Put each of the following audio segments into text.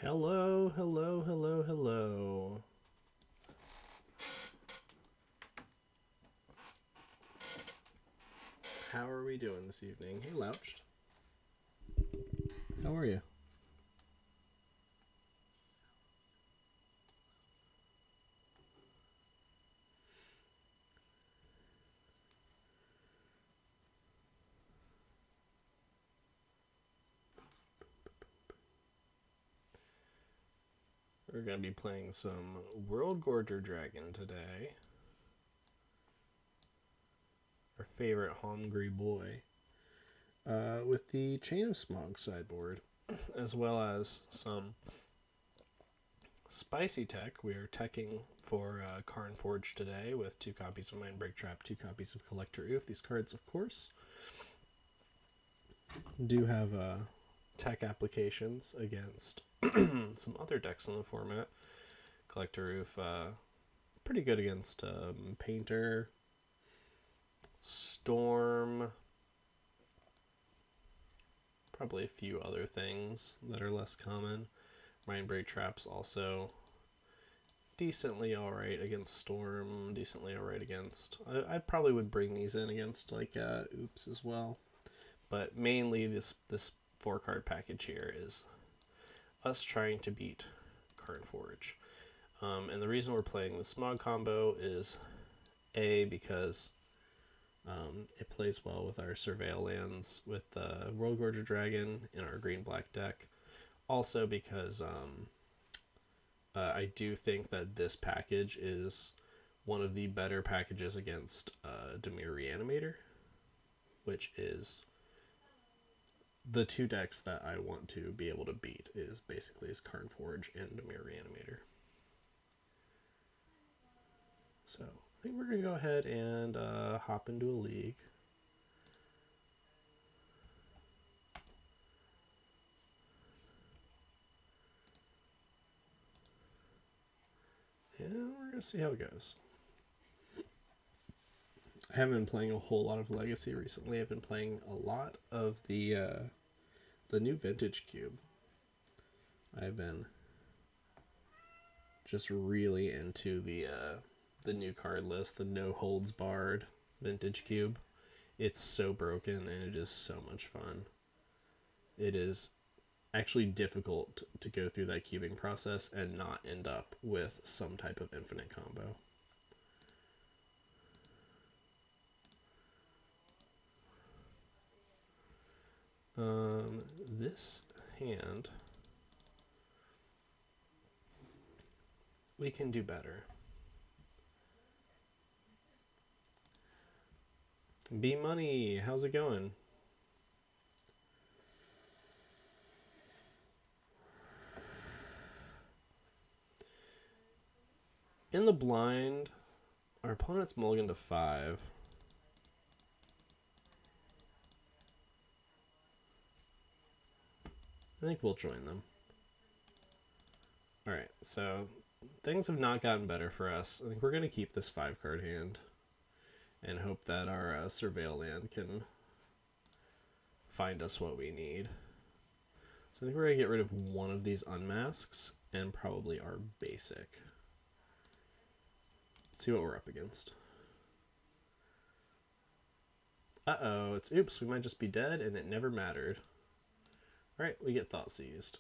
Hello, hello, hello, hello. How are we doing this evening? Hey, Louched. How are you? We're going to be playing some Worldgorger Dragon today. Our favorite hungry boy. With the Chain of Smog sideboard, as well as some spicy tech. We are teching for Karn Forge today with 2 copies of Mindbreak Trap, 2 copies of Collector Oof. These cards, of course, do have tech applications against some other decks in the format. Collector Roof, pretty good against Painter, Storm, probably a few other things that are less common. Mindbreak Trap's also decently alright against Storm, decently alright against... I probably would bring these in against like Oops as well. But mainly this 4-card package here is us trying to beat Karn Forge. And the reason we're playing the Smog combo is A, because it plays well with our Surveil lands with the Worldgorger Dragon in our green-black deck. Also because I do think that this package is one of the better packages against Dimir Reanimator, which is the 2 decks that I want to be able to beat is basically Karn Forge and Dimir Reanimator. So I think we're going to go ahead and hop into a league. And we're going to see how it goes. I haven't been playing a whole lot of Legacy recently. I've been playing a lot of the new Vintage Cube. I've been just really into the new card list, the No Holds Barred Vintage Cube. It's so broken and it is so much fun. It is actually difficult to go through that cubing process and not end up with some type of infinite combo. This hand, we can do better. B Money, how's it going? In the blind, our opponent's mulligan to 5. I think we'll join them. Alright, so things have not gotten better for us. I think we're going to keep this 5-card hand and hope that our Surveil land can find us what we need. So I think we're going to get rid of one of these unmasks and probably our basic. Let's see what we're up against. Uh-oh, it's oops, we might just be dead and it never mattered. Alright, we get Thought Seized.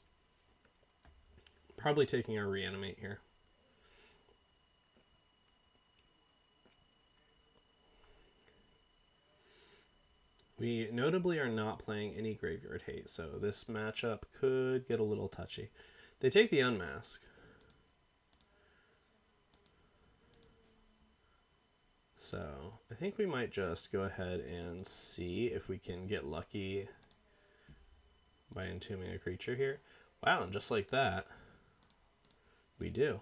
Probably taking our Reanimate here. We notably are not playing any Graveyard Hate, so this matchup could get a little touchy. They take the Unmask. So I think we might just go ahead and see if we can get lucky by entombing a creature here. Wow, and just like that, we do.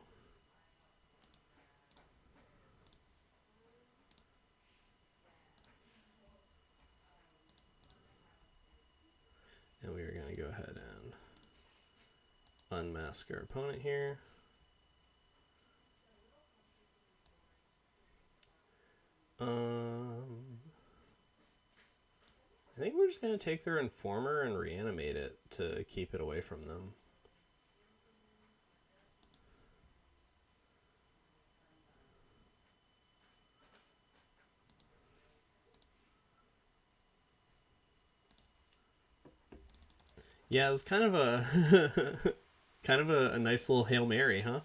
And we are going to go ahead and unmask our opponent here. I think we're just going to take their Informer and reanimate it to keep it away from them. Yeah, it was kind of a kind of a nice little Hail Mary, huh?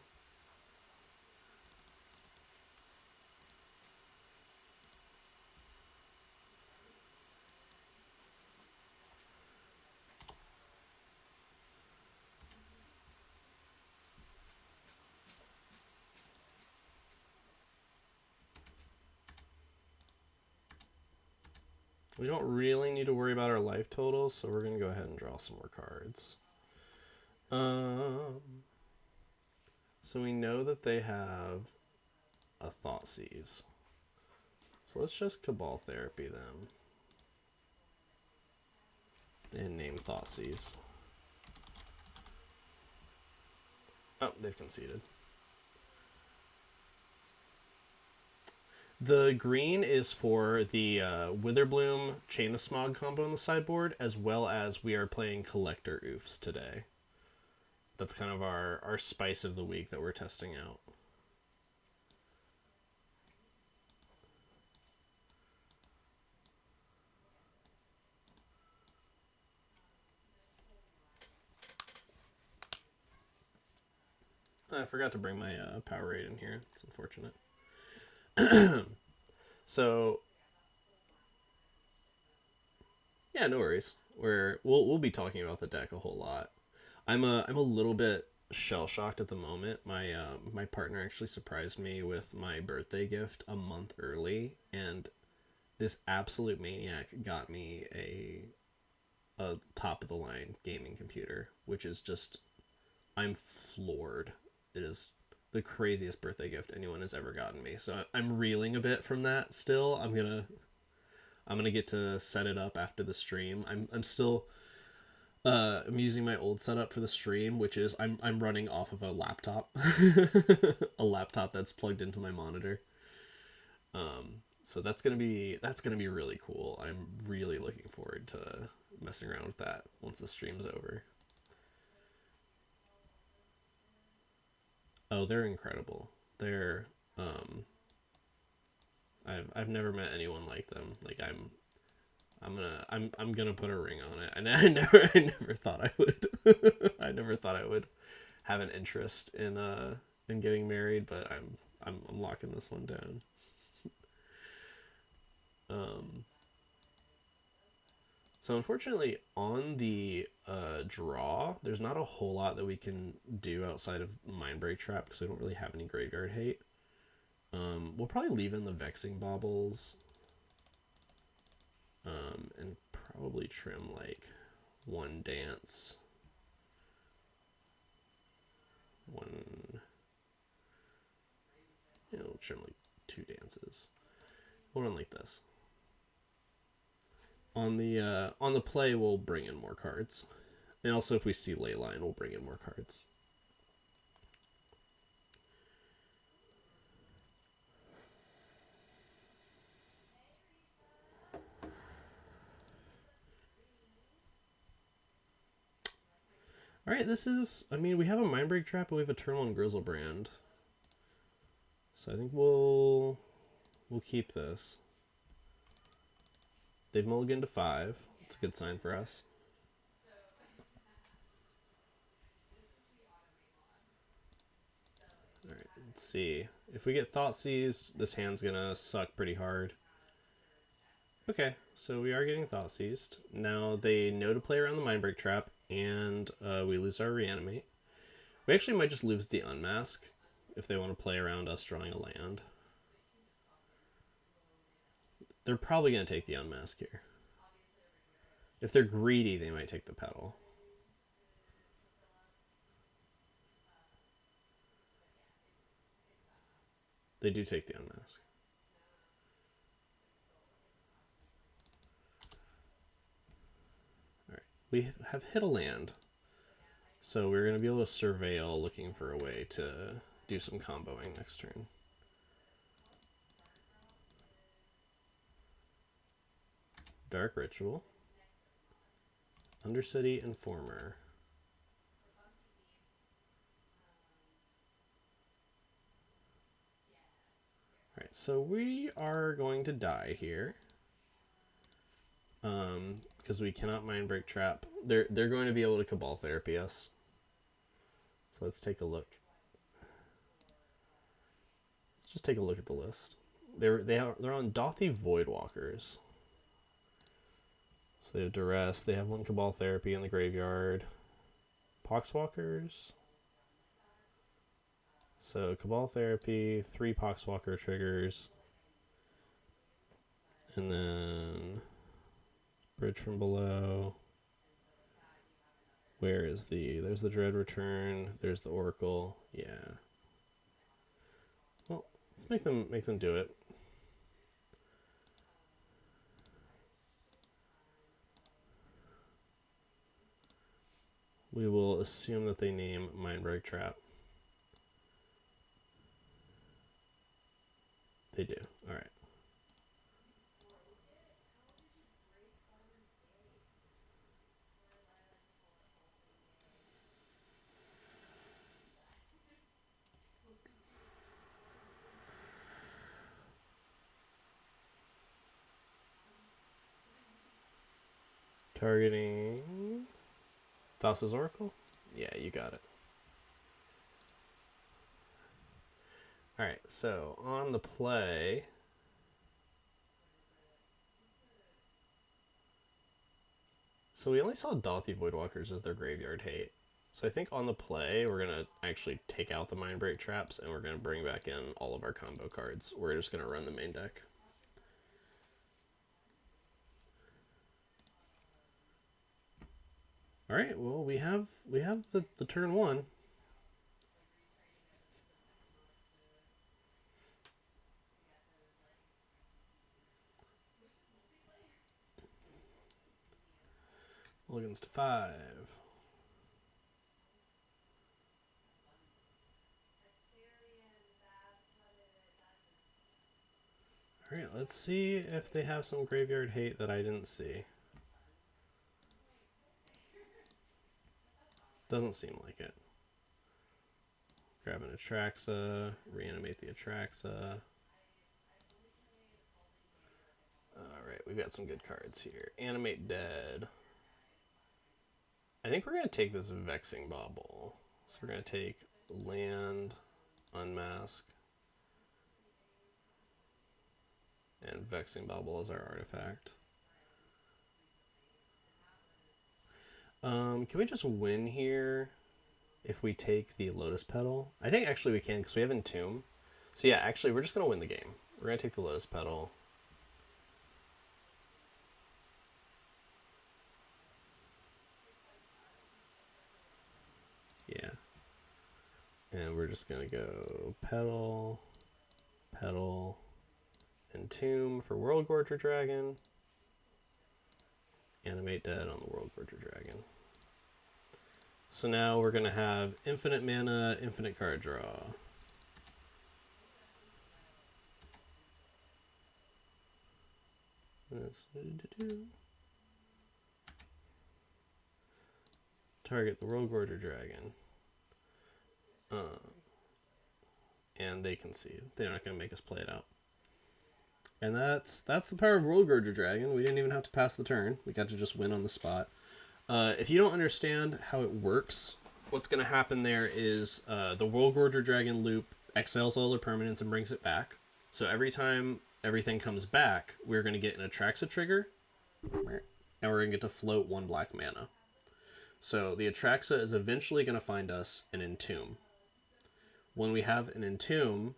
We don't really need to worry about our life total, so we're gonna go ahead and draw some more cards. Um, so we know that they have a Thoughtseize. So let's just Cabal Therapy them and name Thoughtseize. Oh, they've conceded. The green is for the Witherbloom Chain of Smog combo on the sideboard, as well as we are playing Collector Oofs today. That's kind of our spice of the week that we're testing out. I forgot to bring my Powerade in here. It's unfortunate. So yeah, no worries. We'll be talking about the deck a whole lot. I'm a little bit shell shocked at the moment. My partner actually surprised me with my birthday gift a month early, and this absolute maniac got me a top of the line gaming computer, which is just I'm floored. It is the craziest birthday gift anyone has ever gotten me. So I'm reeling a bit from that still. I'm gonna get to set it up after the stream. I'm still I'm using my old setup for the stream, which is I'm running off of a laptop, a laptop that's plugged into my monitor. So that's gonna be really cool. I'm really looking forward to messing around with that once the stream's over. Oh, they're incredible. They're um, I've never met anyone like them. Like I'm gonna put a ring on it, and I never thought I would. I never thought I would have an interest in getting married, but I'm locking this one down. Um, so unfortunately, on the draw, there's not a whole lot that we can do outside of Mindbreak Trap because we don't really have any graveyard hate. We'll probably leave in the Vexing Baubles, and probably trim like one dance, one. We'll trim like two dances. We'll run like this. On the play, we'll bring in more cards, and also if we see Leyline, we'll bring in more cards. All right, this is. I mean, we have a Mindbreak Trap and we have a Eternal and Grizzlebrand, so I think we'll keep this. They've mulliganed to 5. It's a good sign for us. All right, let's see. If we get Thoughtseize, this hand's gonna suck pretty hard. Okay, so we are getting Thoughtseized. Now they know to play around the Mindbreak Trap, and we lose our Reanimate. We actually might just lose the Unmask if they want to play around us drawing a land. They're probably going to take the Unmask here. If they're greedy, they might take the Petal. They do take the Unmask. Alright, we have hit a land. So we're going to be able to surveil looking for a way to do some comboing next turn. Dark Ritual. Undercity Informer. Alright, so we are going to die here. because we cannot mind break trap. They're going to be able to Cabal Therapy us. So let's take a look. Let's just take a look at the list. They're on Dothy Voidwalkers. So they have Duress. They have one Cabal Therapy in the graveyard. Poxwalkers. So Cabal Therapy, 3 Poxwalker triggers. And then Bridge from Below. Where is there's the Dread Return, there's the Oracle. Yeah. Well, let's make them do it. We will assume that they name Mindbreak Trap. They do. All right. Targeting Thassa's Oracle? Yeah, you got it. Alright, so on the play, so we only saw Dothy Voidwalkers as their graveyard hate. So I think on the play, we're going to actually take out the Mindbreak Traps and we're going to bring back in all of our combo cards. We're just going to run the main deck. All right, well, we have the turn 1. Mulligans to 5. All right, let's see if they have some graveyard hate that I didn't see. Doesn't seem like it. Grab an Atraxa, reanimate the Atraxa. Alright, we've got some good cards here. Animate Dead. I think we're going to take this Vexing Bauble. So we're going to take Land, Unmask, and Vexing Bauble as our artifact. Can we just win here if we take the Lotus Petal? I think actually we can because we have Entomb. So yeah, actually we're just going to win the game. We're going to take the Lotus Petal. Yeah. And we're just going to go Petal, Petal, Entomb for Worldgorger Dragon. Animate Dead on the Worldgorger Dragon. So now we're going to have infinite mana, infinite card draw. Target the Worldgorger Dragon. And they concede. They're not going to make us play it out. And that's the power of Worldgorger Dragon. We didn't even have to pass the turn. We got to just win on the spot. If you don't understand how it works, what's going to happen there is the Worldgorger Dragon loop exiles all their permanents and brings it back. So every time everything comes back, we're going to get an Atraxa trigger, and we're going to get to float 1 black mana. So the Atraxa is eventually going to find us an Entomb. When we have an Entomb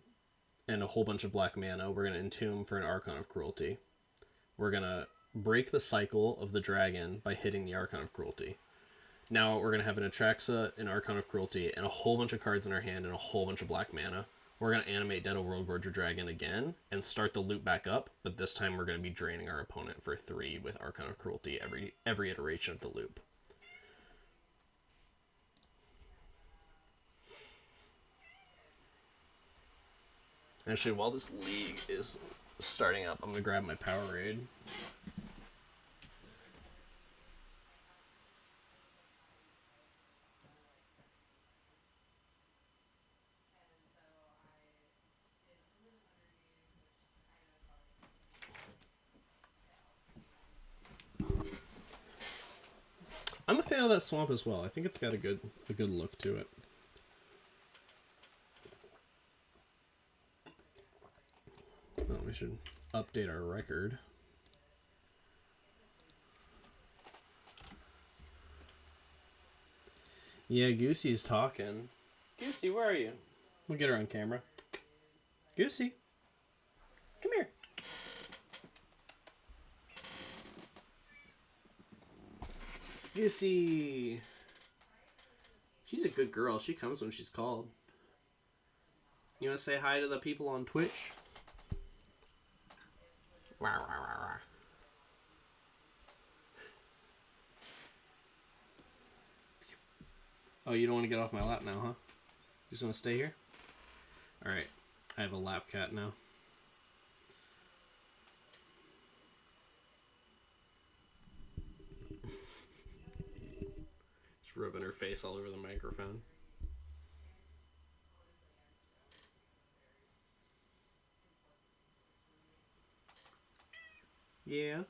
and a whole bunch of black mana, we're going to Entomb for an Archon of Cruelty. We're going to break the cycle of the dragon by hitting the Archon of Cruelty. Now we're going to have an Atraxa, an Archon of Cruelty, and a whole bunch of cards in our hand and a whole bunch of black mana. We're going to animate Dead Worldgorger Dragon again and start the loop back up, but this time we're going to be draining our opponent for 3 with Archon of Cruelty every iteration of the loop. Actually, while this league is starting up, I'm going to grab my Powerade. I'm a fan of that swamp as well. I think it's got a good look to it. Oh, we should update our record. Yeah, Goosey's talking. Goosey, where are you? We'll get her on camera. Goosey, come here. Goosey. She's a good girl. She comes when she's called. You want to say hi to the people on Twitch? Wah, wah, wah, wah. Oh, you don't want to get off my lap now, huh? You just want to stay here? Alright. I have a lap cat now. Just rubbing her face all over the microphone. Yeah.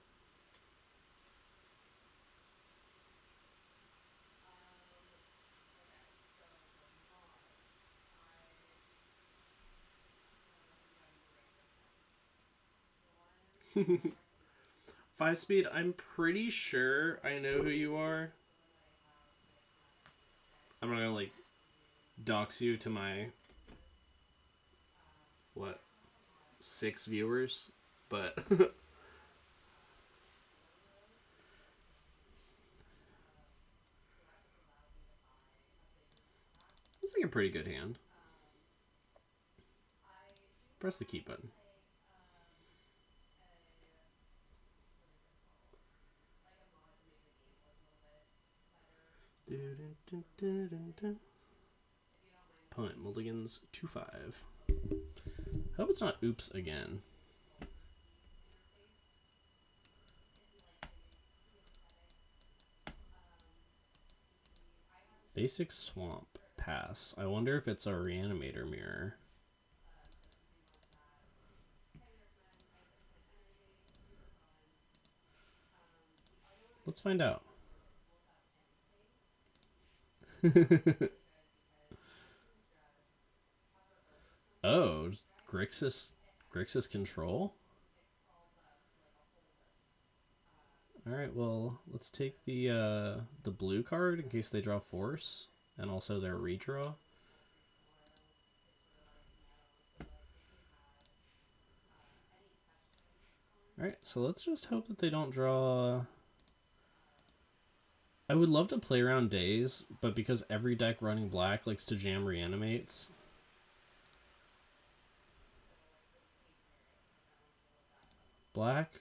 Five speed, I'm pretty sure I know who you are. I'm not gonna like dox you to my what 6 viewers, but it's like a pretty good hand. Press the keep button. Opponent mulligans 2-5. Hope it's not oops again. Basic swamp pass. I wonder if it's a reanimator mirror. Let's find out. Oh, Grixis control? Alright, well, let's take the blue card in case they draw force, and also their redraw. Alright, so let's just hope that they don't draw... I would love to play around Daze, but because every deck running black likes to jam reanimates... Black,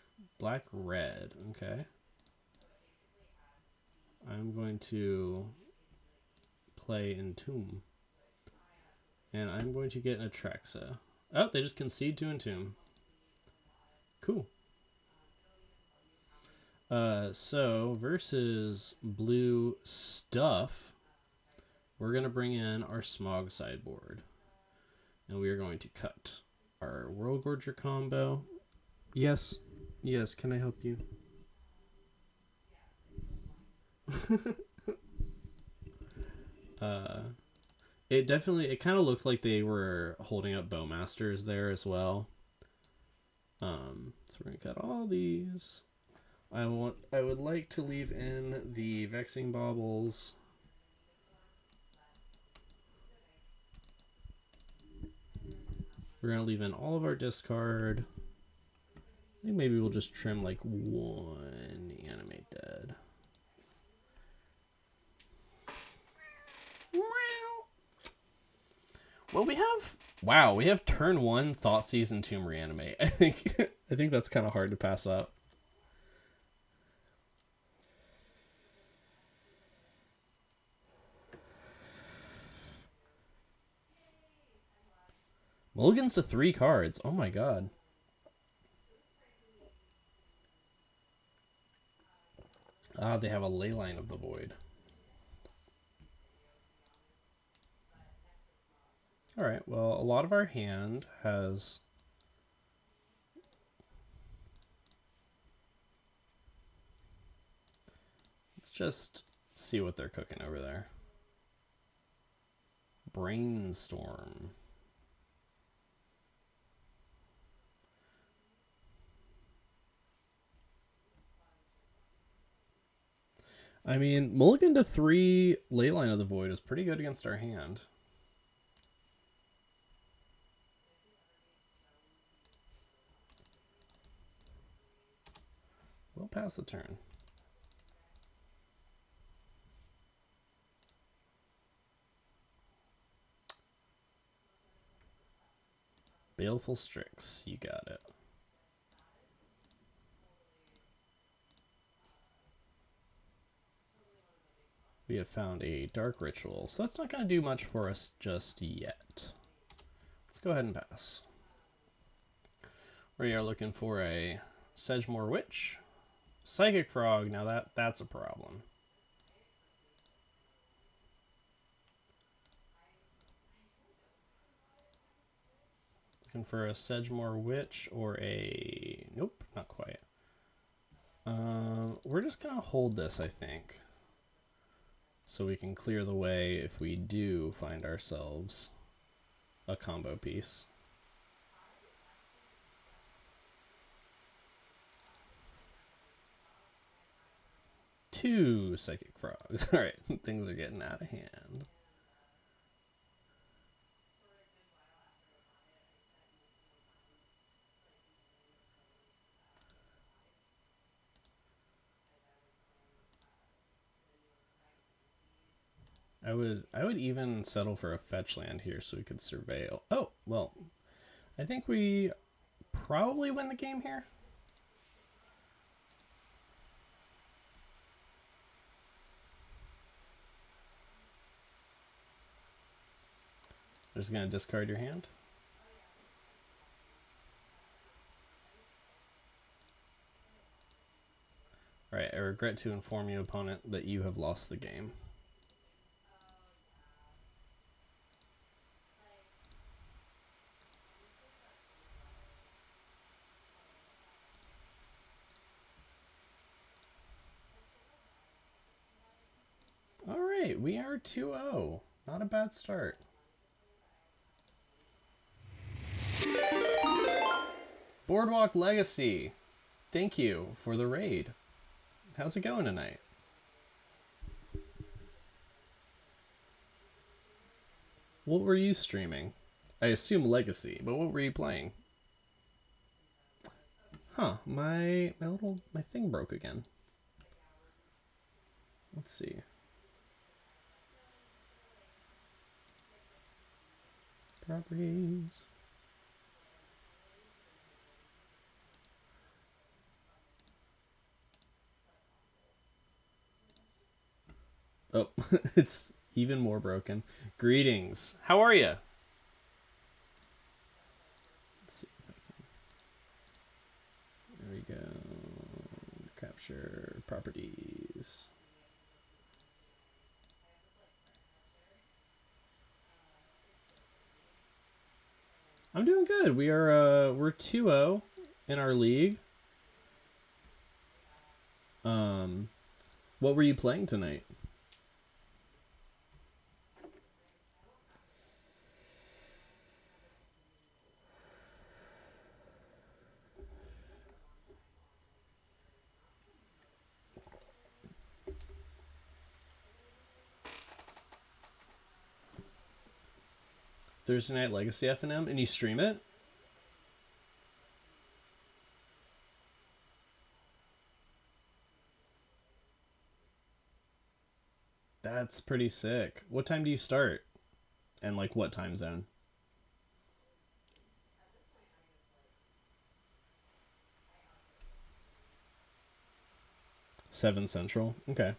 red, okay. I'm going to play Entomb. And I'm going to get an Atraxa. Oh, they just concede to Entomb. Cool. So, versus blue stuff, we're going to bring in our Smog sideboard. And we are going to cut our Worldgorger combo. Yes. Yes, can I help you? It kind of looked like they were holding up Bowmasters there as well. So we're gonna cut all these. I would like to leave in the Vexing Baubles. We're gonna leave in all of our discard. I think maybe we'll just trim like one Animate Dead. Well, we have turn 1 Thoughtseize and Tomb Reanimate. I think that's kind of hard to pass up. Mulligan's to 3 cards. Oh my god. Ah, they have a Leyline of the Void. Alright, well, a lot of our hand has... Let's just See what they're cooking over there. Brainstorm. I mean, mulligan to 3 Leyline of the Void is pretty good against our hand. We'll pass the turn. Baleful Strix, you got it. We have found a Dark Ritual, so that's not going to do much for us just yet. Let's go ahead and pass. We are looking for a Sedgemoor Witch. Psychic Frog, now that's a problem. Looking for a Sedgemoor Witch or a... Nope, not quite. We're just going to hold this, I think. So we can clear the way if we do find ourselves a combo piece. Two Psychic Frogs. Alright, things are getting out of hand. I would even settle for a fetch land here so we could surveil. Oh, well, I think we probably win the game here. Just gonna discard your hand. Alright, I regret to inform you, opponent, that you have lost the game. Alright, we are 2-0. Not a bad start. Boardwalk Legacy. Thank you for the raid. How's it going tonight? What were you streaming? I assume Legacy, but what were you playing? Huh, my thing broke again. Let's see. Properties. Oh, it's even more broken. Greetings. How are you? Let's see if I can. There we go. Capture properties. I'm doing good. We're 2-0 in our league. What were you playing tonight? Thursday Night Legacy FNM, and you stream it? That's pretty sick. What time do you start? And like what time zone? 7 Central. Okay.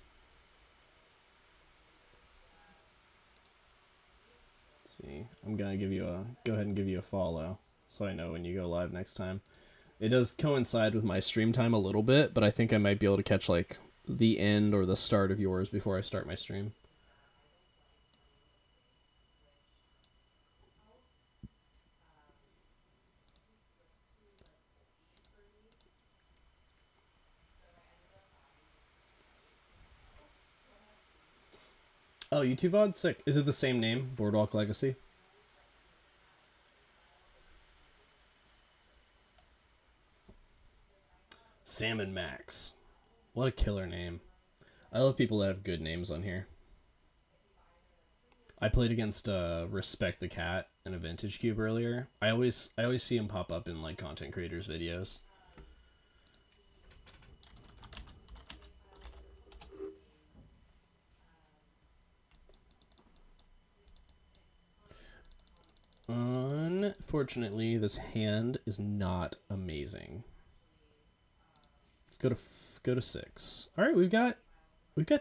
Let's see. I'm gonna go ahead and give you a follow so I know when you go live next time. It does coincide with my stream time a little bit, but I think I might be able to catch like the end or the start of yours before I start my stream. Oh, YouTube VOD? Sick. Is it the same name? Boardwalk Legacy? Salmon Max. What a killer name. I love people that have good names on here. I played against Respect the Cat in a Vintage Cube earlier. I always see him pop up in like content creators' videos. Unfortunately, this hand is not amazing. Let's go to 6. All right, we've got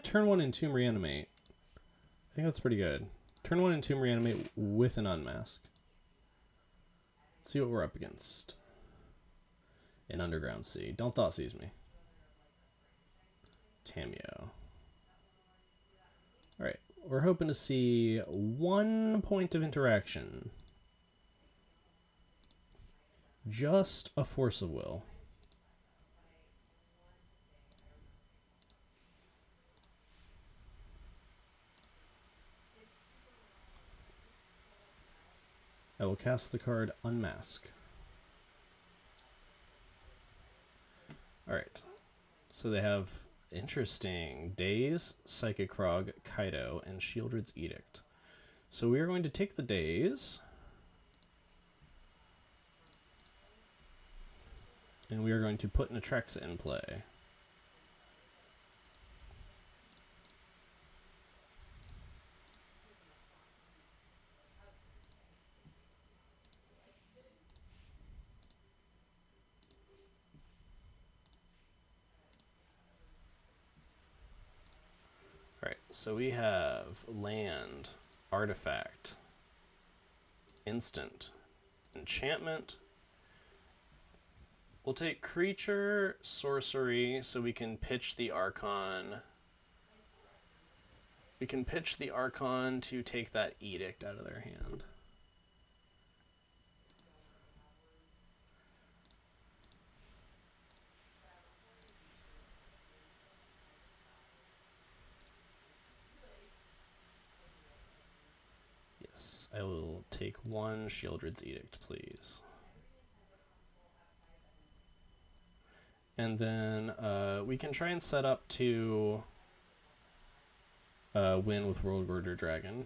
turn 1 Entomb Reanimate. I think that's pretty good. Turn 1 Entomb Reanimate with an Unmask. Let's see what we're up against. An Underground Sea. Don't Thoughtseize me. Tameo. Alright, we're hoping to see 1 point of interaction. Just a Force of Will. I will cast the card Unmask. Alright. So they have interesting Daze, Psychic Frog, Kaido, and Shieldred's Edict. So we are going to take the Daze. And we are going to put Natrexa in play. Alright, so we have land, artifact, instant, enchantment. We'll take creature, sorcery, so we can pitch the Archon. We can pitch the Archon to take that Edict out of their hand. Yes, I will take 1 Shieldred's Edict, please. And then we can try and set up to win with Worldgorger Dragon.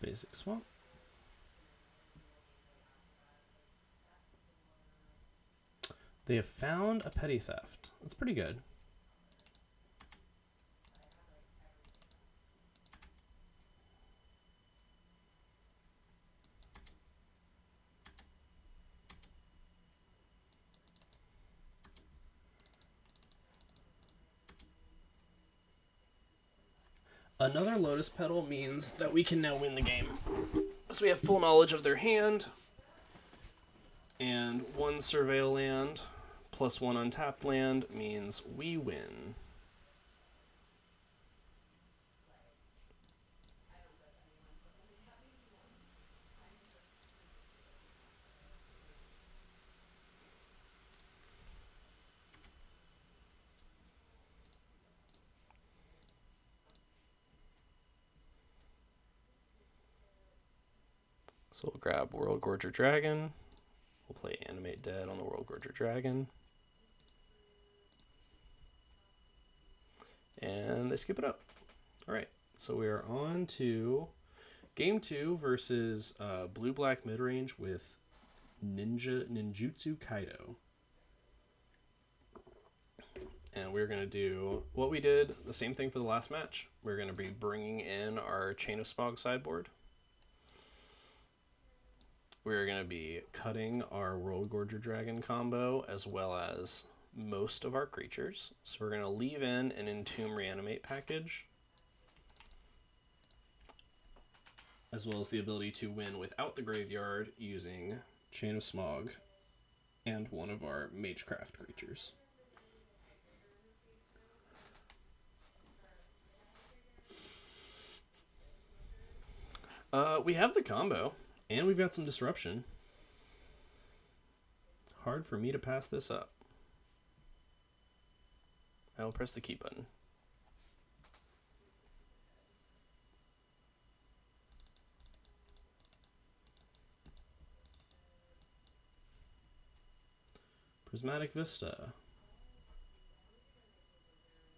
Basic Swamp. They have found a Petty Theft. That's pretty good. Another Lotus Petal means that we can now win the game. So we have full knowledge of their hand. And 1 Surveil land plus 1 untapped land means we win. So we'll grab Worldgorger Dragon. We'll play Animate Dead on the Worldgorger Dragon. And they skip it up. Alright, so we are on to Game 2 versus Blue-Black Midrange with Ninjutsu Kaido. And we're going to do what we did, the same thing for the last match. We're going to be bringing in our Chain of Smog sideboard. We're going to be cutting our Worldgorger Dragon combo as well as most of our creatures. So we're going to leave in an Entomb Reanimate package, as well as the ability to win without the graveyard using Chain of Smog and one of our Magecraft creatures. We have the combo, and we've got some disruption. Hard for me to pass this up. I will press the key button. Prismatic Vista.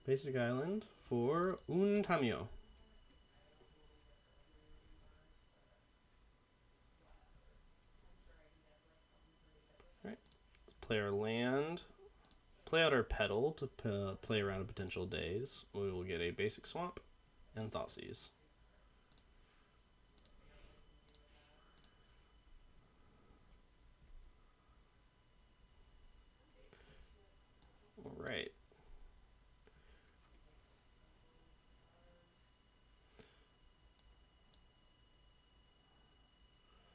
Basic Island for un Tamio. Alright, let's play our land. Play out our Petal to play around a potential Daze. We will get a basic Swamp and Thoughtseize. Alright.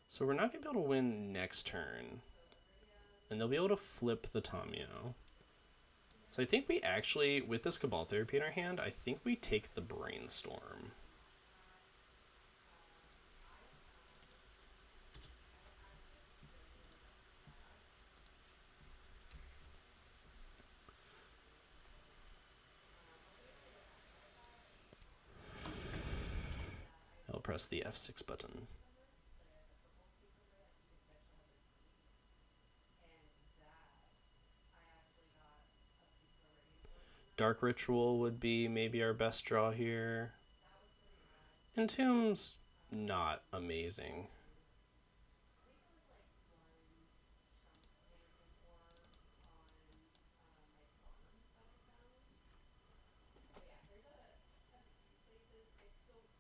So we're not going to be able to win next turn. And they'll be able to flip the Tamio. So I think we actually, with this Cabal Therapy in our hand, I think we take the Brainstorm. I'll press the F6 button. Dark Ritual would be maybe our best draw here. Entomb's not amazing.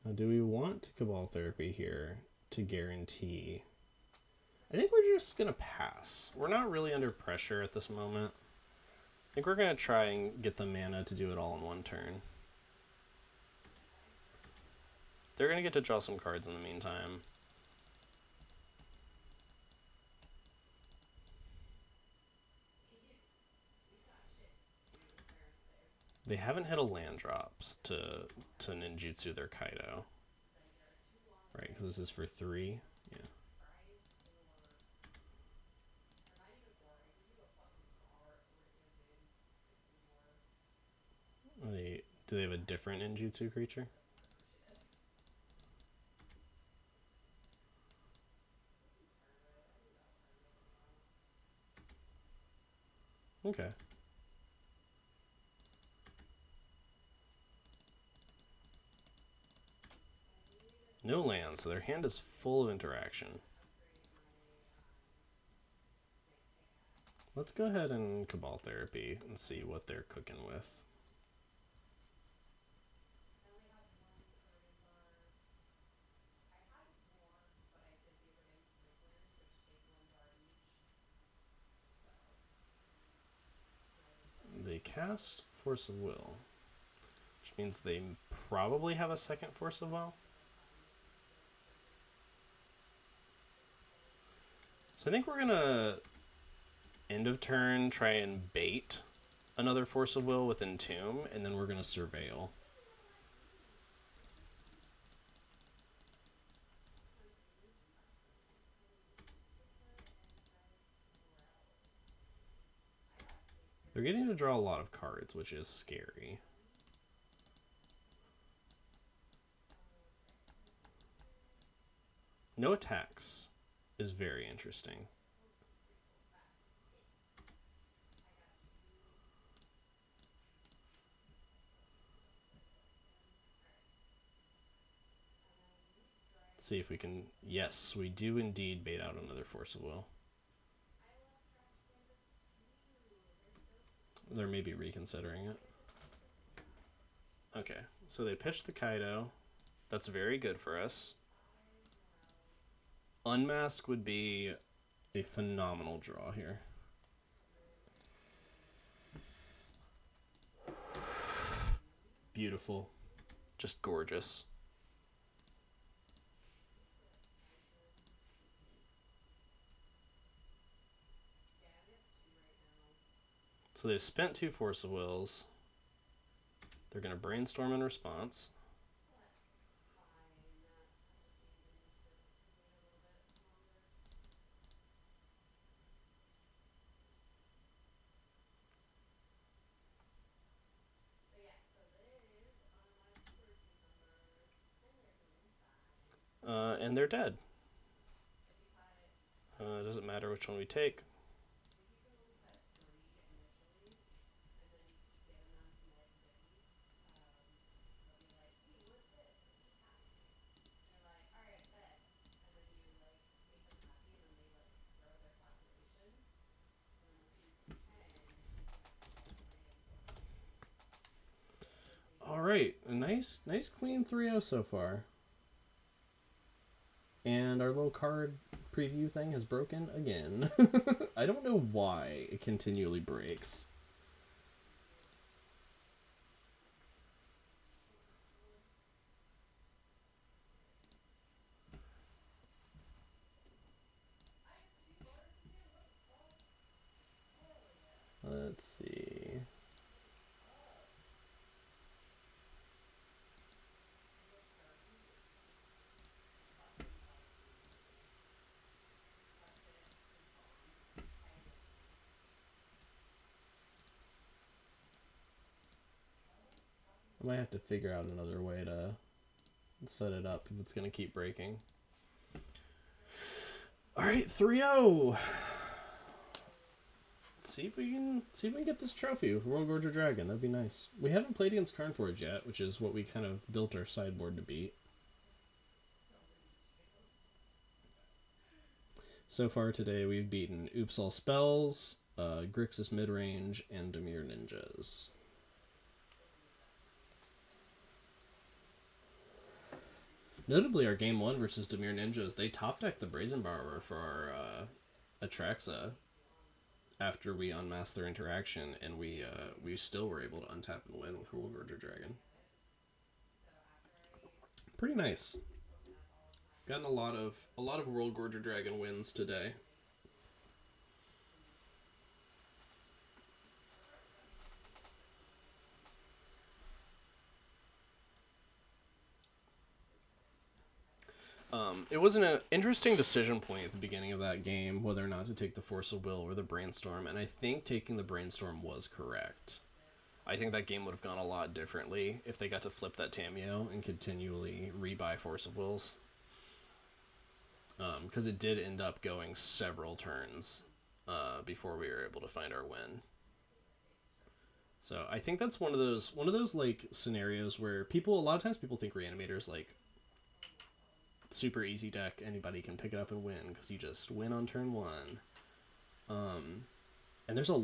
Now, do we want Cabal Therapy here to guarantee? I think we're just going to pass. We're not really under pressure at this moment. I think we're going to try and get the mana to do it all in one turn. They're going to get to draw some cards in the meantime. They haven't hit a land drops to ninjutsu their Kaido. Right, because this is for 3. Yeah. Do they have a different ninjutsu creature? Okay. No land, so their hand is full of interaction. Let's go ahead and Cabal Therapy and see what they're cooking with. They cast Force of Will, which means they probably have a second Force of Will. So I think we're gonna end of turn try and bait another Force of Will with Entomb, and then we're gonna Surveil. They're getting to draw a lot of cards, which is scary. No attacks is very interesting. Let's see if we can... Yes, we do indeed bait out another Force of Will. They're maybe reconsidering it. Okay, so they pitched the Kaido. That's very good for us. Unmask would be a phenomenal draw here. Beautiful. Just gorgeous. So they've spent 2 Force of Wills. They're going to Brainstorm in response. and they're dead. It doesn't matter which one we take. All right, a nice clean 3-0 so far. And our little card preview thing has broken again. I don't know why it continually breaks. Let's see. I might have to figure out another way to set it up if it's going to keep breaking. All right, 3-0. Let's see if we can get this trophy with Worldgorger Dragon. That'd be nice. We haven't played against Carnforge yet, which is what we kind of built our sideboard to beat. So far today, we've beaten Oops All Spells, Grixis Midrange, and Dimir Ninjas. Notably, our game 1 versus Dimir Ninjas, they top-decked the Brazen Borrower for our Atraxa after we unmasked their interaction, and we still were able to untap and win with Worldgorger Dragon. Pretty nice. Gotten a lot of Worldgorger Dragon wins today. It was an interesting decision point at the beginning of that game, whether or not to take the Force of Will or the Brainstorm, and I think taking the Brainstorm was correct. I think that game would have gone a lot differently if they got to flip that Tamiyo and continually rebuy Force of Wills. Because it did end up going several turns before we were able to find our win. So I think that's one of those like scenarios where a lot of times people think Reanimator's like super easy deck, anybody can pick it up and win because you just win on turn 1. And there's a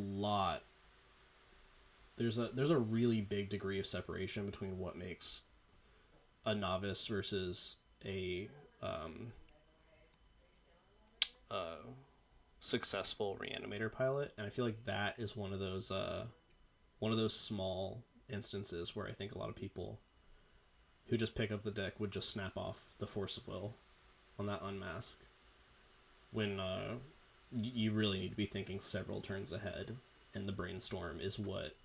really big degree of separation between what makes a novice versus a successful Reanimator pilot, and I feel like that is one of those small instances where I think a lot of people who just pick up the deck would just snap off the Force of Will on that unmask, when you really need to be thinking several turns ahead, and the Brainstorm is what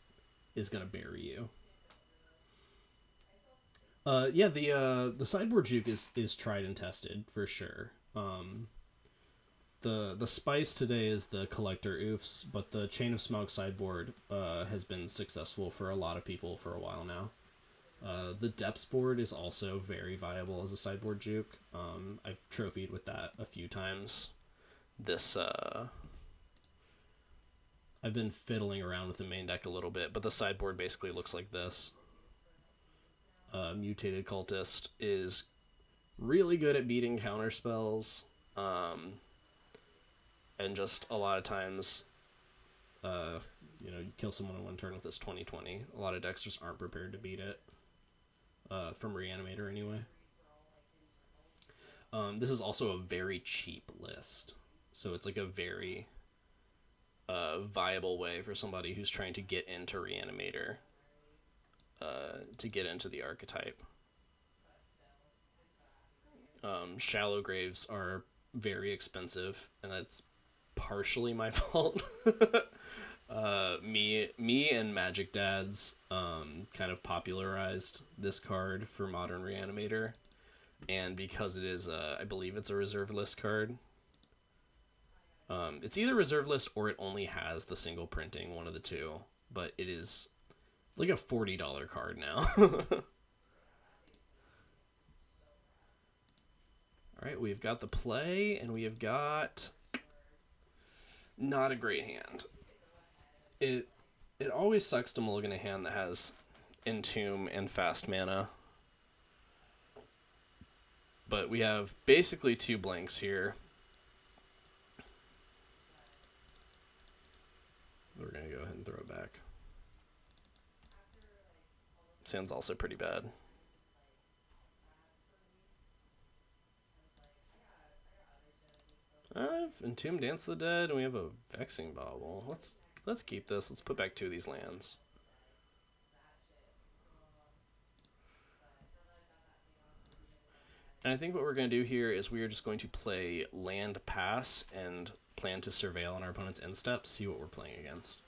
is going to bury you. Yeah, the sideboard juke is tried and tested for sure. The spice today is the Collector Oofs, but the Chain of Smoke sideboard has been successful for a lot of people for a while now. The Depths board is also very viable as a sideboard juke. I've trophied with that a few times. I've been fiddling around with the main deck a little bit, but the sideboard basically looks like this. Mutated Cultist is really good at beating counter spells, and just a lot of times, you kill someone in one turn with this 20/20. A lot of decks just aren't prepared to beat it. From Reanimator anyway. This is also a very cheap list, so it's like a very viable way for somebody who's trying to get into Reanimator to get into the archetype. Shallow Graves are very expensive, and that's partially my fault. Me and Magic Dads kind of popularized this card for Modern Reanimator, and because it is I believe it's a reserve list card. It's either reserve list or it only has the single printing, one of the two, but it is like a $40 card now. All right, we've got the play, and we have got not a great hand. It always sucks to mulligan a hand that has Entomb and fast mana. But we have basically 2 blanks here. We're going to go ahead and throw it back. Sounds also pretty bad. Entomb, Dance of the Dead, and we have a Vexing Bauble. Let's keep this. Let's put back 2 of these lands. And I think what we're going to do here is we are just going to play land pass and plan to surveil on our opponent's end step, see what we're playing against.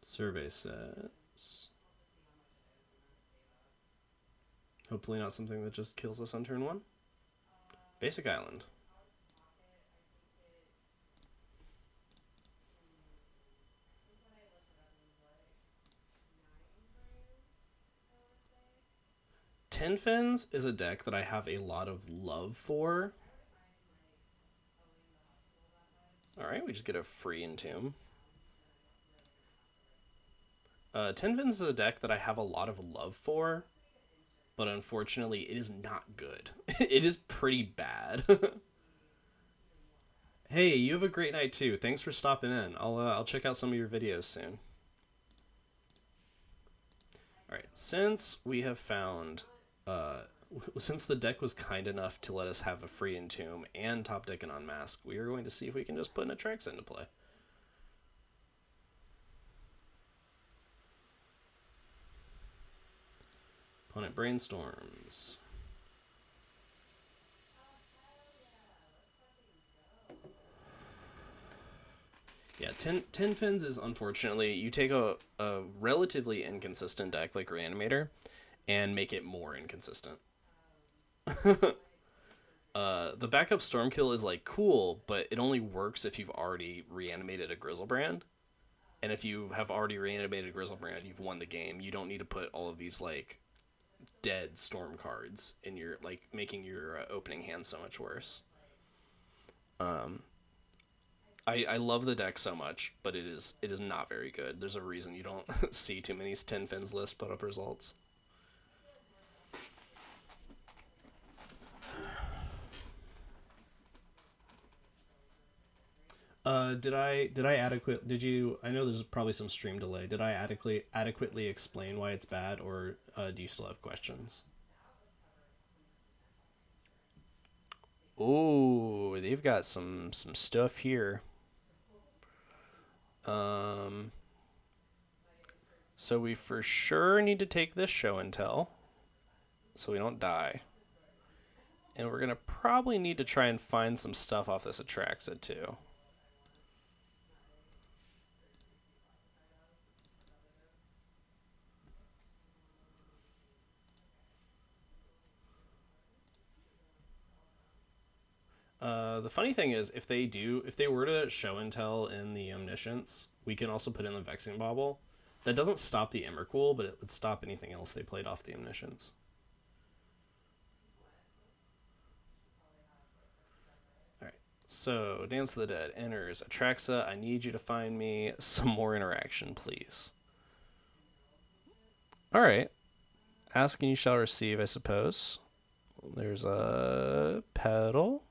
Survey says... Hopefully not something that just kills us on turn 1. Basic Island. Ten Fins is a deck that I have a lot of love for. Alright, we just get a free Entomb. Ten Fins is a deck that I have a lot of love for, but unfortunately it is not good. It is pretty bad. Hey, you have a great night too. Thanks for stopping in. I'll check out some of your videos soon. Alright, since we have found... since the deck was kind enough to let us have a free Entomb and top deck and unmask, we are going to see if we can just put an Atraxa into play. Opponent brainstorms. Yeah, Ten Fins is unfortunately, you take a relatively inconsistent deck like Reanimator and make it more inconsistent. The backup Stormkill is like cool, but it only works if you've already reanimated a Grizzlebrand. And if you have already reanimated a Grizzlebrand, you've won the game. You don't need to put all of these like dead storm cards in your, like, making your opening hand so much worse. I love the deck so much, but it is not very good. There's a reason you don't see too many Ten Fins lists put up results. Did you, I know there's probably some stream delay. Did I adequately explain why it's bad, or do you still have questions? Oh, they've got some stuff here. So we for sure need to take this show and tell, so we don't die. And we're gonna probably need to try and find some stuff off this Atraxa too. The funny thing is, if they were to show and tell in the Omniscience, we can also put in the Vexing Bauble. That doesn't stop the Emrakul, but it would stop anything else they played off the Omniscience. Alright, so Dance of the Dead enters Atraxa. I need you to find me some more interaction, please. Alright. Ask and you shall receive, I suppose. There's a pedal.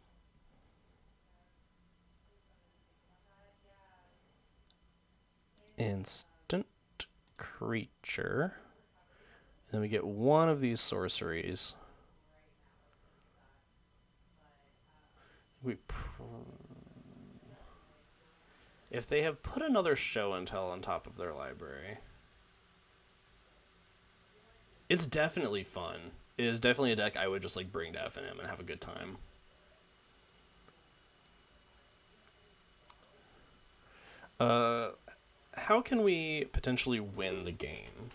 Instant creature. And then we get one of these sorceries. If they have put another show and tell on top of their library, it's definitely fun. It is definitely a deck I would just like bring to FNM and have a good time. How can we potentially win the game?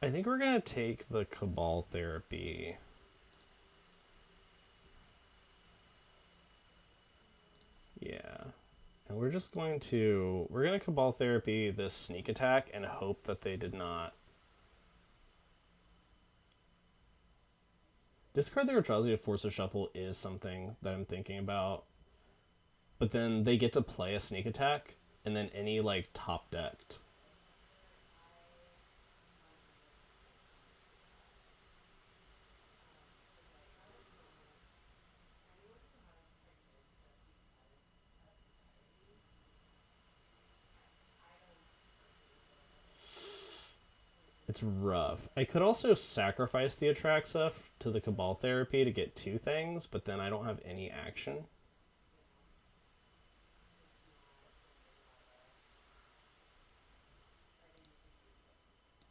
I think we're going to take the Cabal Therapy. Yeah. And we're just going to... We're going to Cabal Therapy this sneak attack and hope that they did not... Discard their Atrocity to force a shuffle is something that I'm thinking about. But then they get to play a sneak attack, and then any, like, top decked. It's rough. I could also sacrifice the Atraxa to the Cabal Therapy to get 2 things, but then I don't have any action.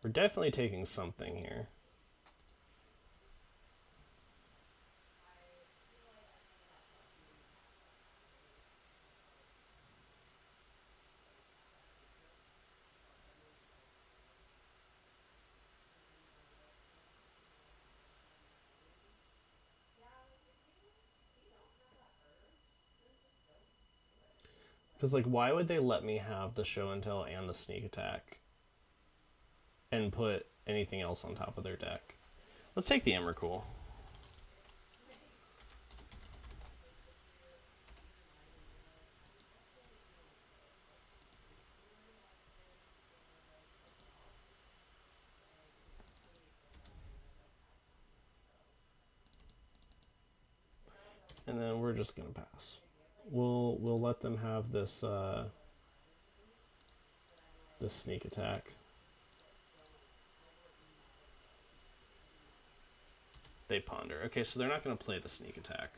We're definitely taking something here. Because, like, why would they let me have the Show and Tell and the Sneak Attack and put anything else on top of their deck? Let's take the Emrakul. And then we're just going to pass. We'll let them have this this sneak attack. They ponder. Okay, so they're not going to play the sneak attack,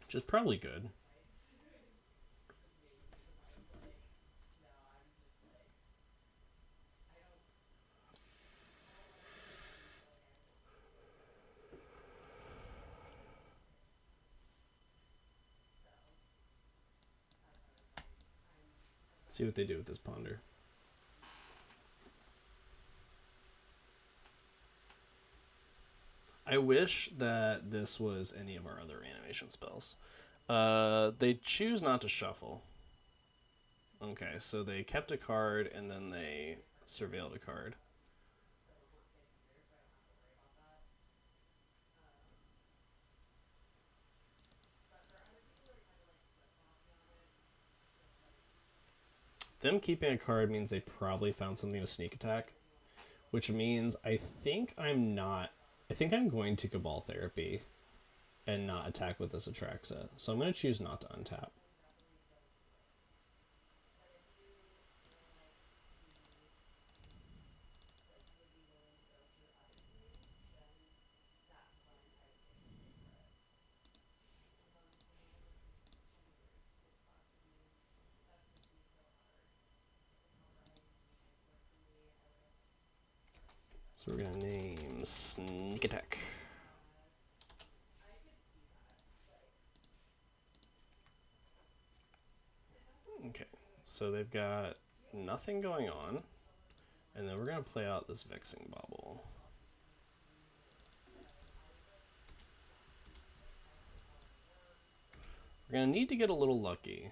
which is probably good. Let's see what they do with this ponder. I wish that this was any of our other animation spells. They choose not to shuffle. Okay, so they kept a card and then they surveilled a card. Them keeping a card means they probably found something to sneak attack, which means I think I'm going to Cabal Therapy and not attack with this Atraxa. So I'm going to choose not to untap. So we're going to name Sneak Attack. Okay, so they've got nothing going on. And then we're going to play out this Vexing Bauble. We're going to need to get a little lucky.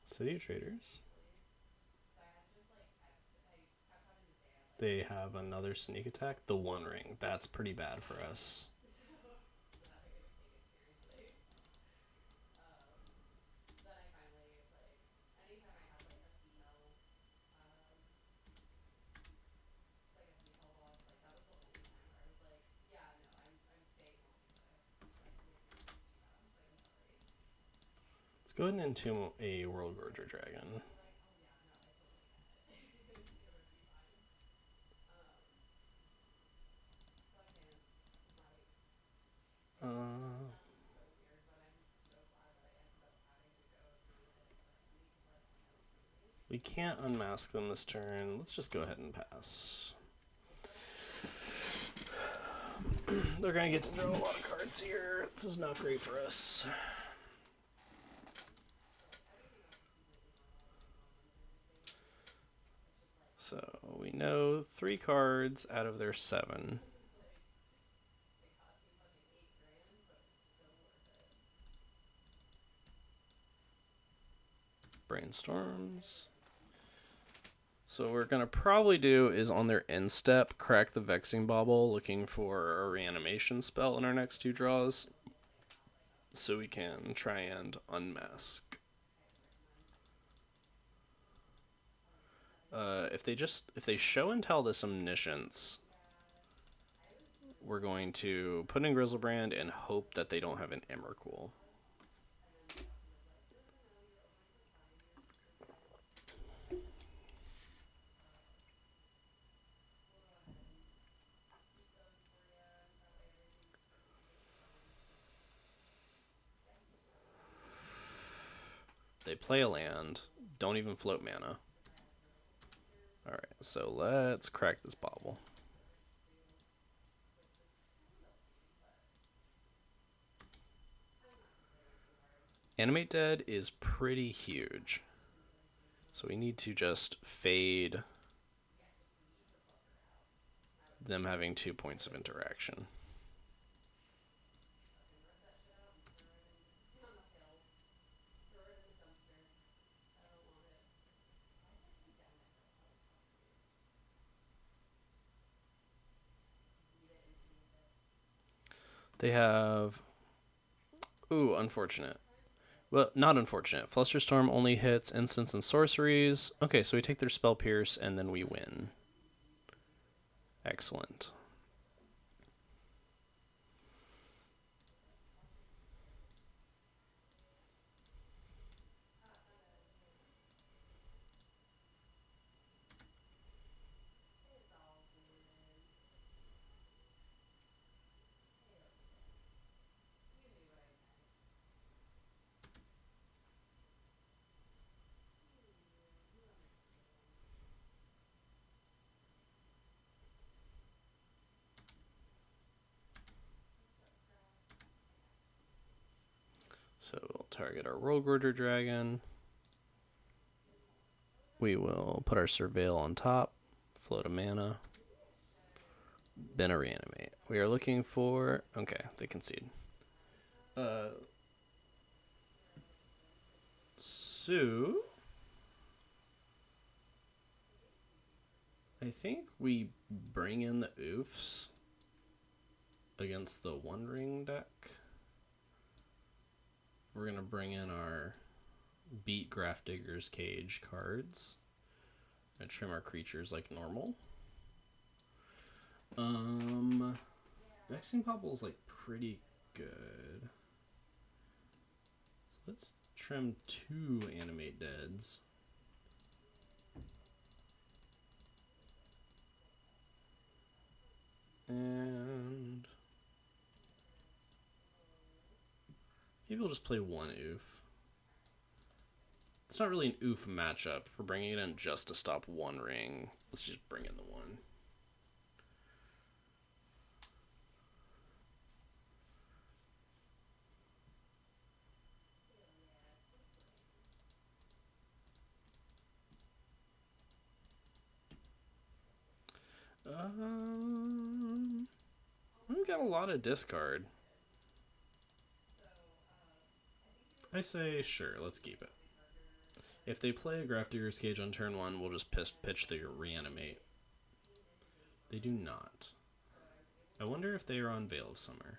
City of Traders. They have another sneak attack. The One Ring. That's pretty bad for us. Let's go ahead and entomb a Worldgorger dragon. We can't unmask them this turn. Let's just go ahead and pass. They're going to get to draw a lot of cards here. This is not great for us. So we know 3 cards out of their 7. Brainstorms. So what we're going to probably do is on their end step, crack the Vexing Bauble, looking for a reanimation spell in our next 2 draws. So we can try and unmask. If they show and tell this Omniscience, we're going to put in Grizzlebrand and hope that they don't have an Emrakul. They play a land, don't even float mana. Alright, so let's crack this bauble. Animate Dead is pretty huge. So we need to just fade them having 2 points of interaction. They have... Ooh, unfortunate. Well, not unfortunate. Flusterstorm only hits instants and sorceries. Okay, so we take their Spell Pierce, and then we win. Excellent. So we'll target our Worldgorger Dragon. We will put our Surveil on top, float a mana, then a Reanimate. We are looking for... Okay, they concede. So... I think we bring in the oofs against the One Ring deck. We're going to bring in our Beat Grafdigger's Cage cards and trim our creatures like normal. Vexing Bauble is like pretty good. So let's trim 2 Animate Deads. And maybe we'll just play 1 oof. It's not really an oof matchup. If we're bringing it in just to stop One Ring, let's just bring in the 1. We've got a lot of discard. I say, sure, let's keep it. If they play a Grafdigger's Cage on turn 1, we'll just pitch the Reanimate. They do not. I wonder if they are on Veil of Summer.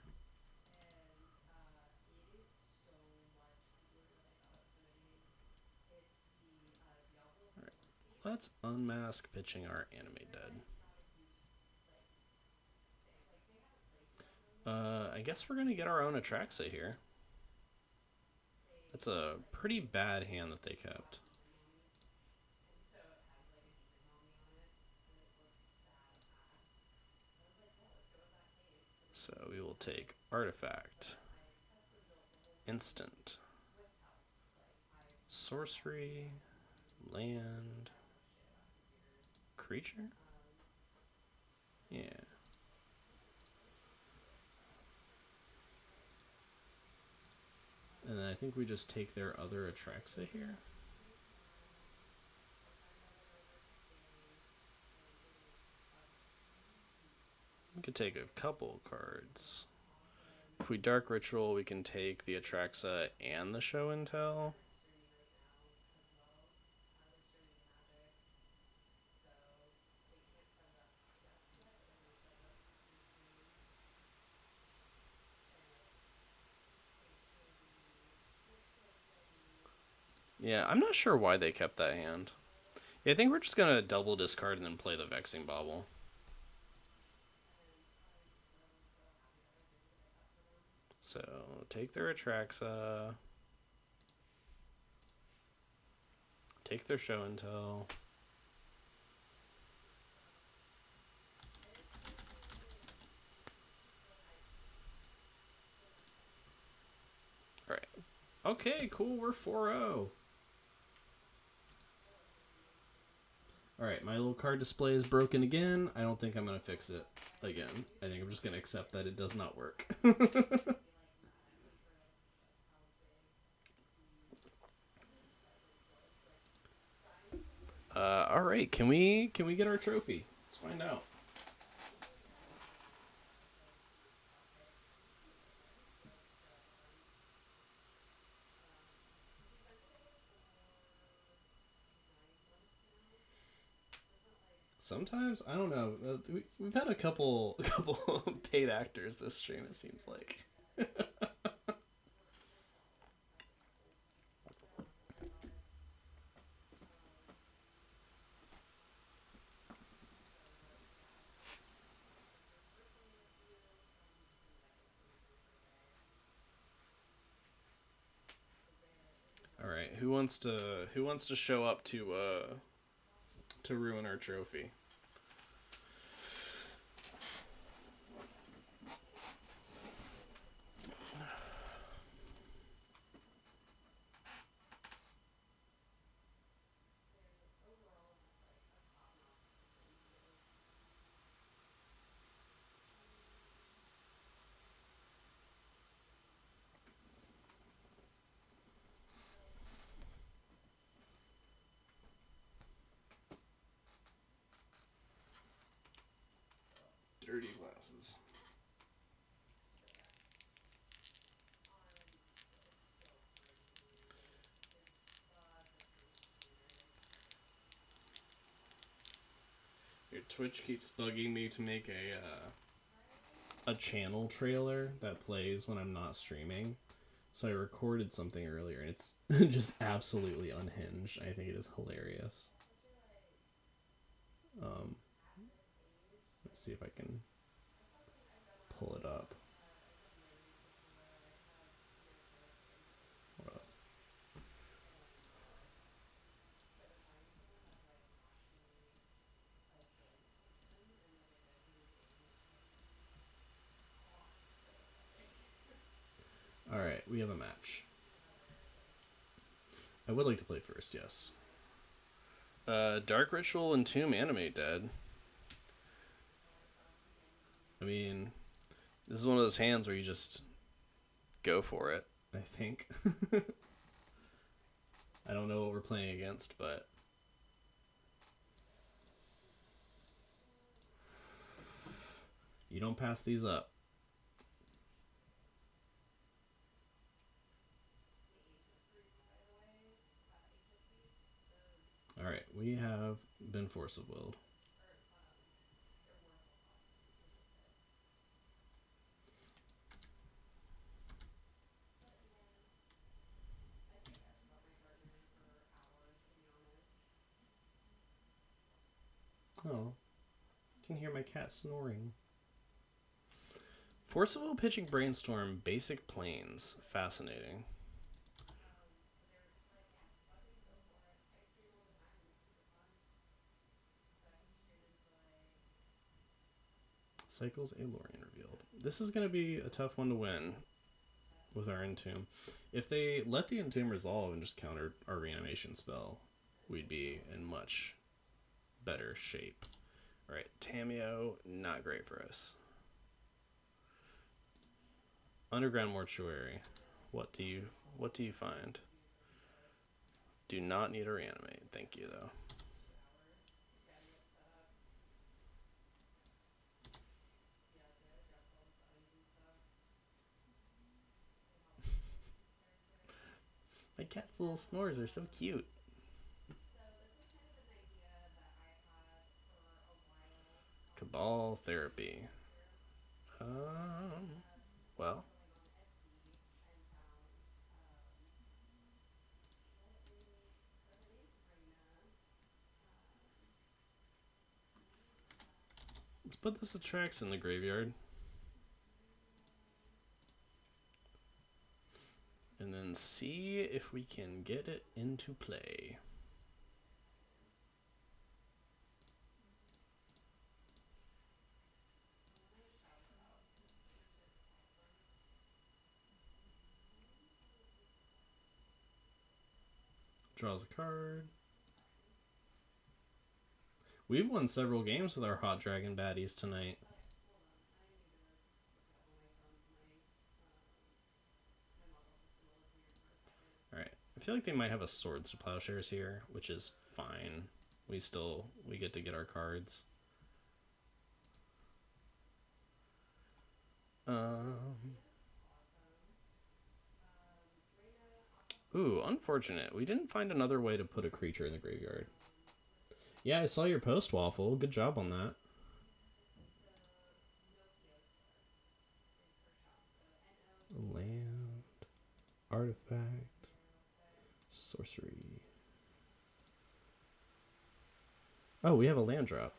Alright, let's unmask pitching our Animate Dead. I guess we're going to get our own Atraxa here. That's a pretty bad hand that they kept. So we will take Artifact, Instant, Sorcery, Land, Creature? Yeah. And then I think we just take their other Atraxa here. could take a couple cards. If we Dark Ritual, we can take the Atraxa and the Show and Tell. Yeah, I'm not sure why they kept that hand. Yeah, I think we're just going to double discard and then play the Vexing Bauble. So, take their Atraxa. Take their Show and Tell. Alright. Okay, cool, we're 4-0. Alright, my little card display is broken again. I don't think I'm going to fix it again. I think I'm just going to accept that it does not work. Alright, can we get our trophy? Let's find out. Sometimes I don't know. We've had a couple paid actors this stream. It seems like. All right, who wants to show up to ruin our trophy? Dirty glasses. Your Twitch keeps bugging me to make a channel trailer that plays when I'm not streaming. So I recorded something earlier, and it's just absolutely unhinged. I think it is hilarious. Let's see if I can pull it up. Alright, we have a match. I would like to play first, yes. Dark Ritual and Tomb Animate Dead. I mean, this is one of those hands where you just go for it, I think. I don't know what we're playing against, but... You don't pass these up. Alright, we have been Force of Willed. Oh, I can hear my cat snoring. Force of Will pitching Brainstorm, basic planes. Fascinating. Cycles a Lorien revealed. This is going to be a tough one to win with our Entomb. If they let the Entomb resolve and just counter our reanimation spell, we'd be in much better shape. Alright, Tameo, not great for us. Underground Mortuary. What do you find? Do not need a reanimate. Thank you, though. My cat's little snores are so cute. Cabal therapy. Um, well, let's put this attracts in the graveyard. And then see if we can get it into play. Draws a card. We've won several games with our Hot Dragon baddies tonight. Alright. I feel like they might have a Swords to Plowshares here, which is fine. We get to get our cards. Ooh, unfortunate. We didn't find another way to put a creature in the graveyard. Yeah, I saw your post, Waffle. Good job on that. Land, artifact, sorcery. Oh, we have a land drop.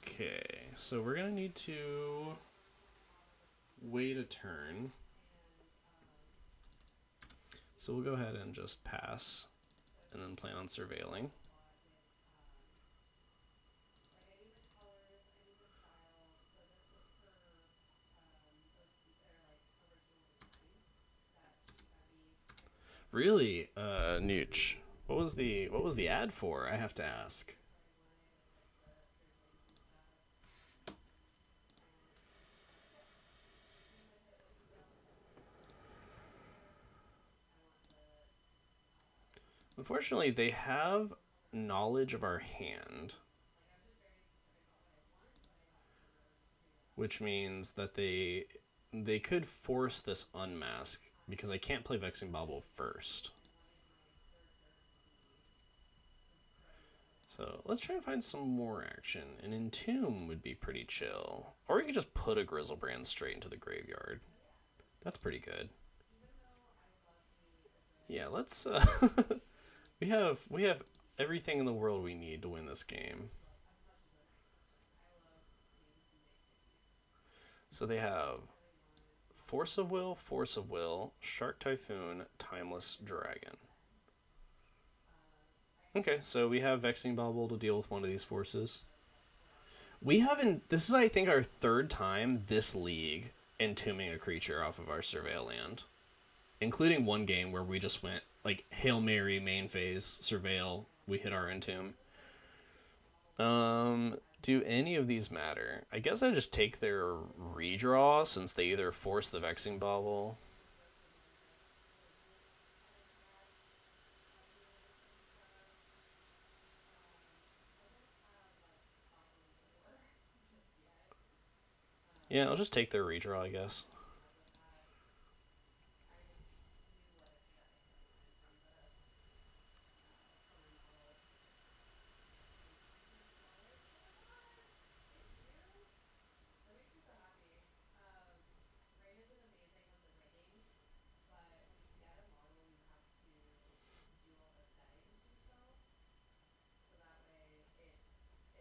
Okay, so we're gonna need to wait a turn. So we'll go ahead and just pass and then plan on surveilling. Really, Nooch, what was the ad for? I have to ask. Unfortunately, they have knowledge of our hand, which means that they could force this unmask because I can't play Vexing Bauble first. So let's try and find some more action. An Entomb would be pretty chill. Or we could just put a Grizzlebrand straight into the graveyard. That's pretty good. Yeah, let's we have everything in the world we need to win this game. So they have Force of Will, Shark Typhoon, Timeless Dragon. Okay, so we have Vexing Bauble to deal with one of these forces. We haven't. This is, I think, our third time this league entombing a creature off of our surveil land, including one game where we just went like Hail Mary main phase surveil. We hit our entomb. Do any of these matter? I guess I just take their redraw since they either force the Vexing Bauble. Yeah, I'll just take their redraw, I guess.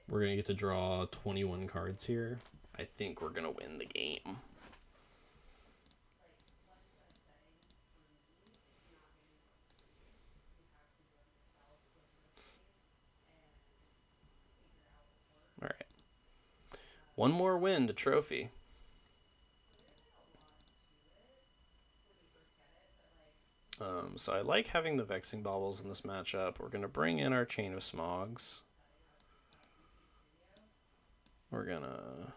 We're going to get to draw 21 cards here. I think we're going to win the game. All right. One more win to trophy. So I like having the Vexing Baubles in this matchup. We're going to bring in our Chain of Smogs. We're going to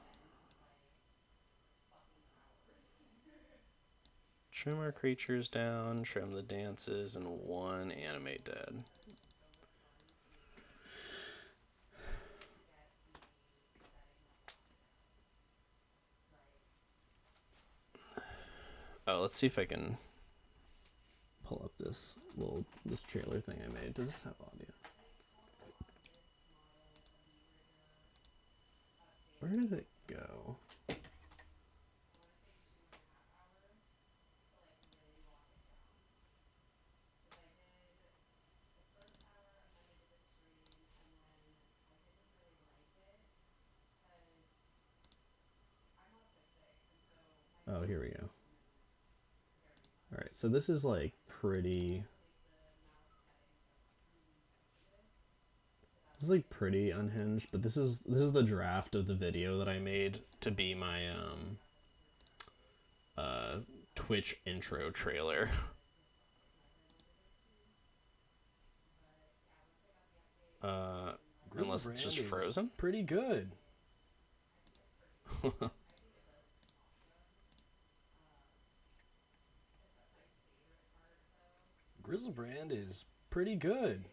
trim our creatures down, trim the dances, and one Animate Dead. Oh, let's see if I can pull up this trailer thing I made. Does this have audio? Where did it go? Oh, here we go. All right, so this is like pretty. This is like pretty unhinged, but this is the draft of the video that I made to be my Twitch intro trailer. Unless it's just frozen. Pretty good. Grizzlebrand is pretty good.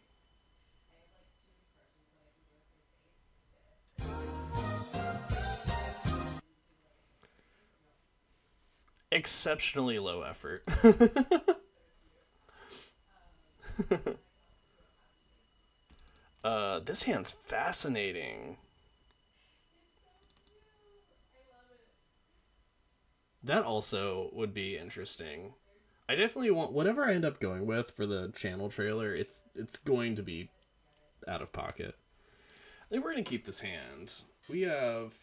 Exceptionally low effort. This hand's fascinating. That also would be interesting. I definitely want whatever I end up going with for the channel trailer. It's going to be out of pocket. I think we're gonna keep this hand. We have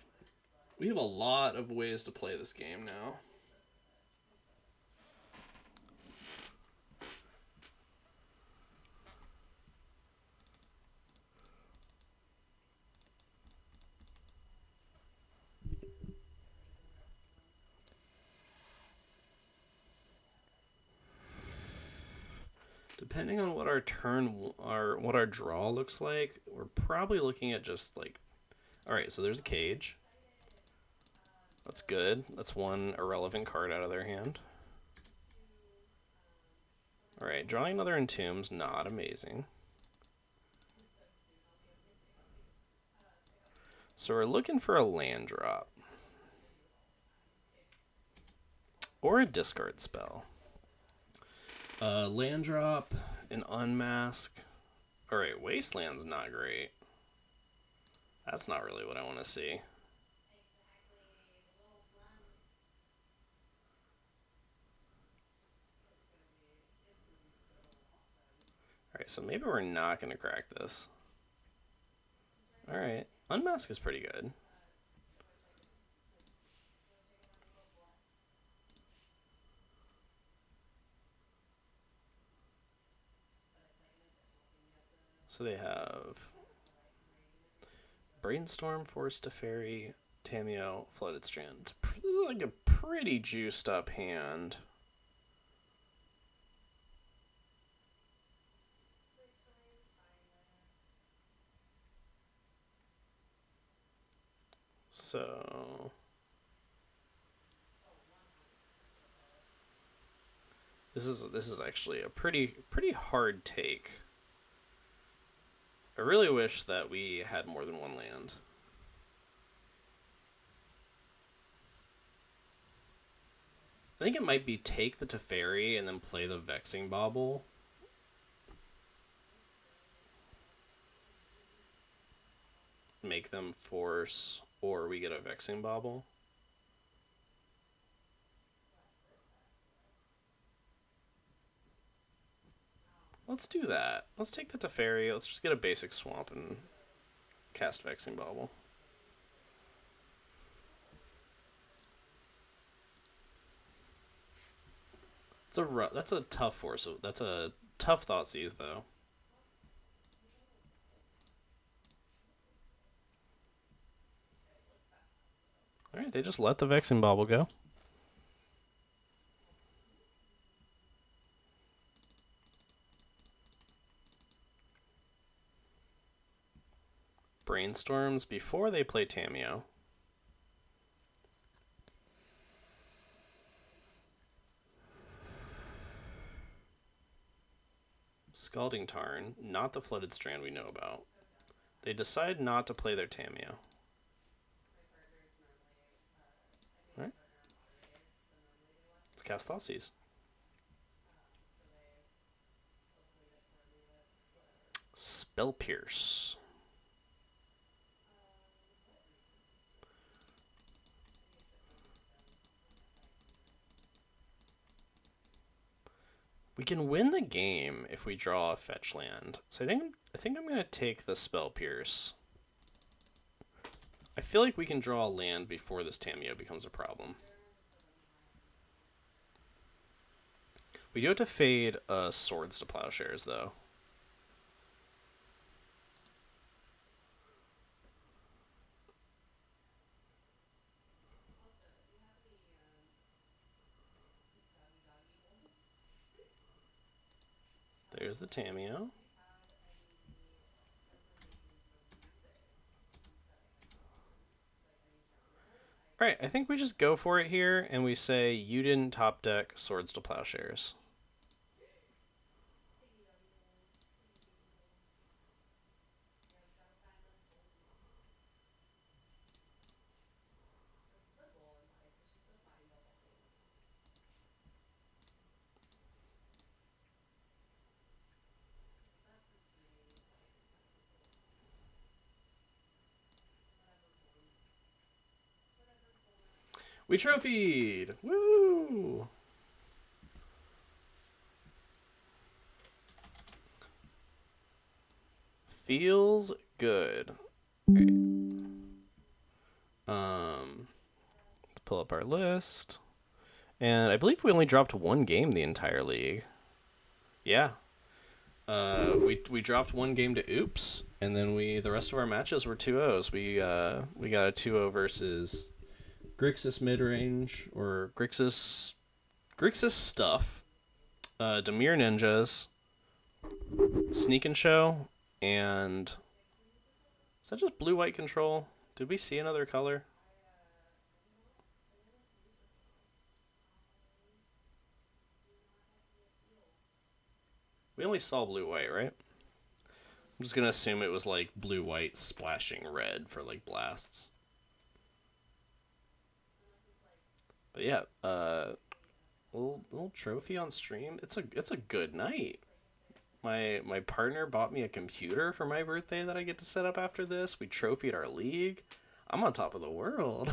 a lot of ways to play this game now. Depending on what our what our draw looks like, we're probably looking at just like, all right. So there's a cage. That's good. That's one irrelevant card out of their hand. All right, drawing another Entomb's not amazing. So we're looking for a land drop or a discard spell. Land drop, an unmask. All right, Wasteland's not great. That's not really what I want to see. Alright, so maybe we're not going to crack this. Alright, Unmask is pretty good. So they have Brainstorm, Force to Fairy, Tameo, Flooded Strand. This is like a pretty juiced up hand. So this is actually a pretty hard take. I really wish that we had more than one land. I think it might be take the Teferi and then play the Vexing Bauble. Make them force, or we get a Vexing Bauble. Let's do that. Let's take the Teferi. Let's just get a basic swamp and cast Vexing Bauble. That's a tough force. That's a tough Thoughtseize, though. Alright, they just let the Vexing Bauble go. Brainstorms before they play Tameo. Scalding Tarn, not the Flooded Strand we know about. They decide not to play their Tameo. Alright. Let's cast Thoughtseize. Spell Pierce. We can win the game if we draw a fetch land. So I think I'm gonna take the Spell Pierce. I feel like we can draw a land before this Tamiyo becomes a problem. We do have to fade Swords to Plowshares, though. There's the Tamiyo. Alright, I think we just go for it here, and we say, you didn't top deck Swords to Plowshares. We trophied! Woo! Feels good. Right. Let's pull up our list. And I believe we only dropped one game the entire league. Yeah. We dropped one game to Oops, and then the rest of our matches were 2-0s. We got a 2-0 versus Grixis midrange, or Grixis stuff, Demir Ninjas, Sneak and Show, and is that just blue-white control? Did we see another color? We only saw blue-white, right? I'm just gonna assume it was like blue-white splashing red for like blasts. But yeah, little trophy on stream. It's a good night. My partner bought me a computer for my birthday that I get to set up after this. We trophied our league. I'm on top of the world.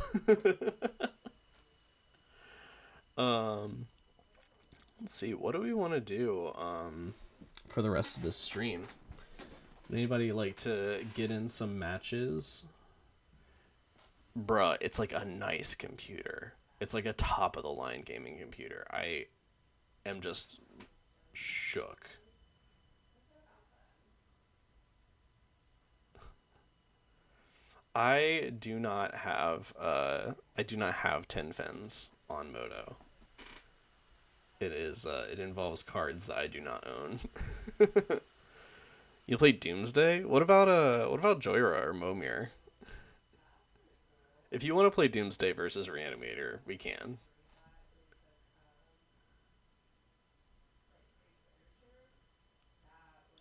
Let's see. What do we want to do for the rest of this stream? Would anybody like to get in some matches? Bruh, it's like a nice computer. It's like a top of the line gaming computer. I am just shook. I do not have 10 fins on Moto. It involves cards that I do not own. You play Doomsday? What about Joyra or Momir? If you want to play Doomsday versus Reanimator, we can.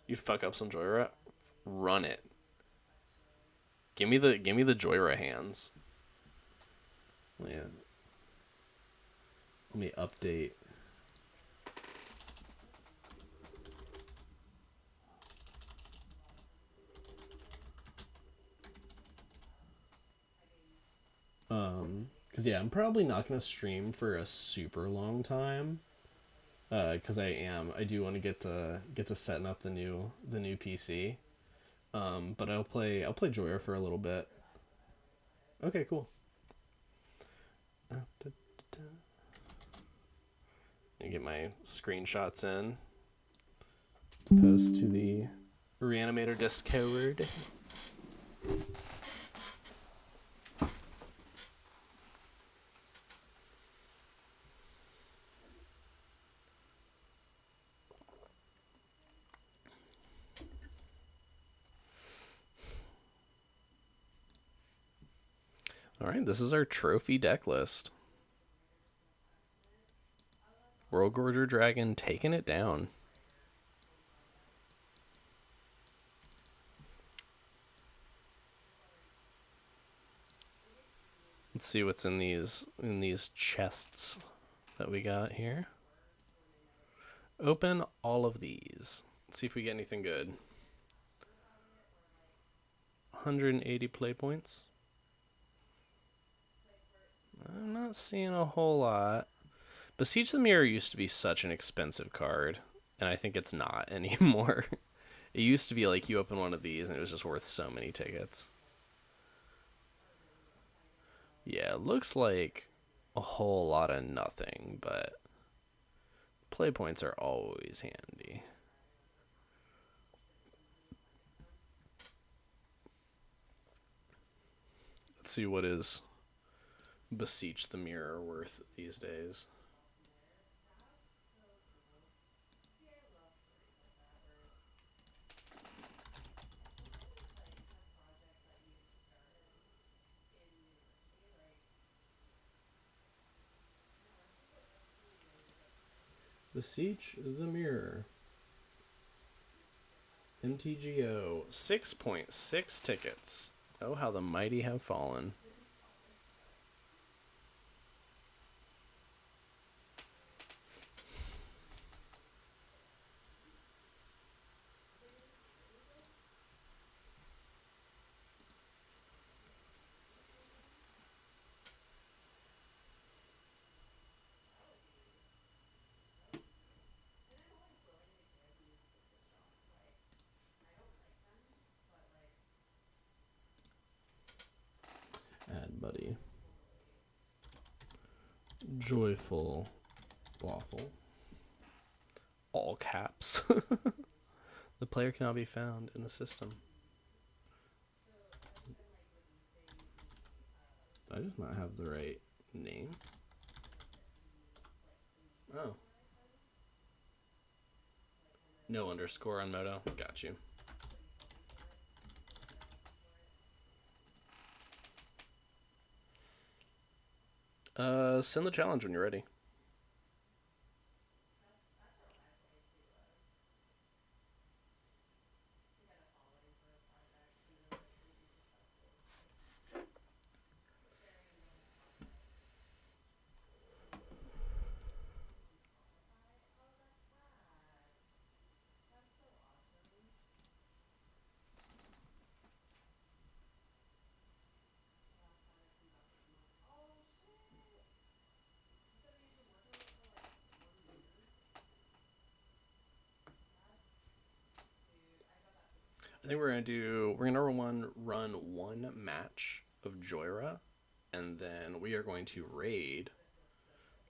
You fuck up some Joyra? Run it. Give me the Joyra hands. Yeah. Let me update. Cause yeah, I'm probably not gonna stream for a super long time. Cause I do want to get to setting up the new PC. But I'll play Joyer for a little bit. Okay, cool. I get my screenshots in. Post to the Reanimator Discord. Alright, this is our trophy deck list. Worldgorger Dragon taking it down. Let's see what's in these chests. that we got here. Open all of these. Let's see if we get anything good. 180 play points. I'm not seeing a whole lot. Beseech the Mirror used to be such an expensive card, and I think it's not anymore. It used to be like you open one of these and it was just worth so many tickets. Yeah, it looks like a whole lot of nothing, but play points are always handy. Let's see what is Beseech the Mirror worth these days. Beseech the Mirror. MTGO. 6.6 tickets. Oh, how the mighty have fallen. Add buddy. Joyful waffle. All caps. The player cannot be found in the system. I just not have the right name. Oh. No underscore on Moto. Got you. Send the challenge when you're ready. I think we're gonna run one match of Joyra, and then we are going to raid.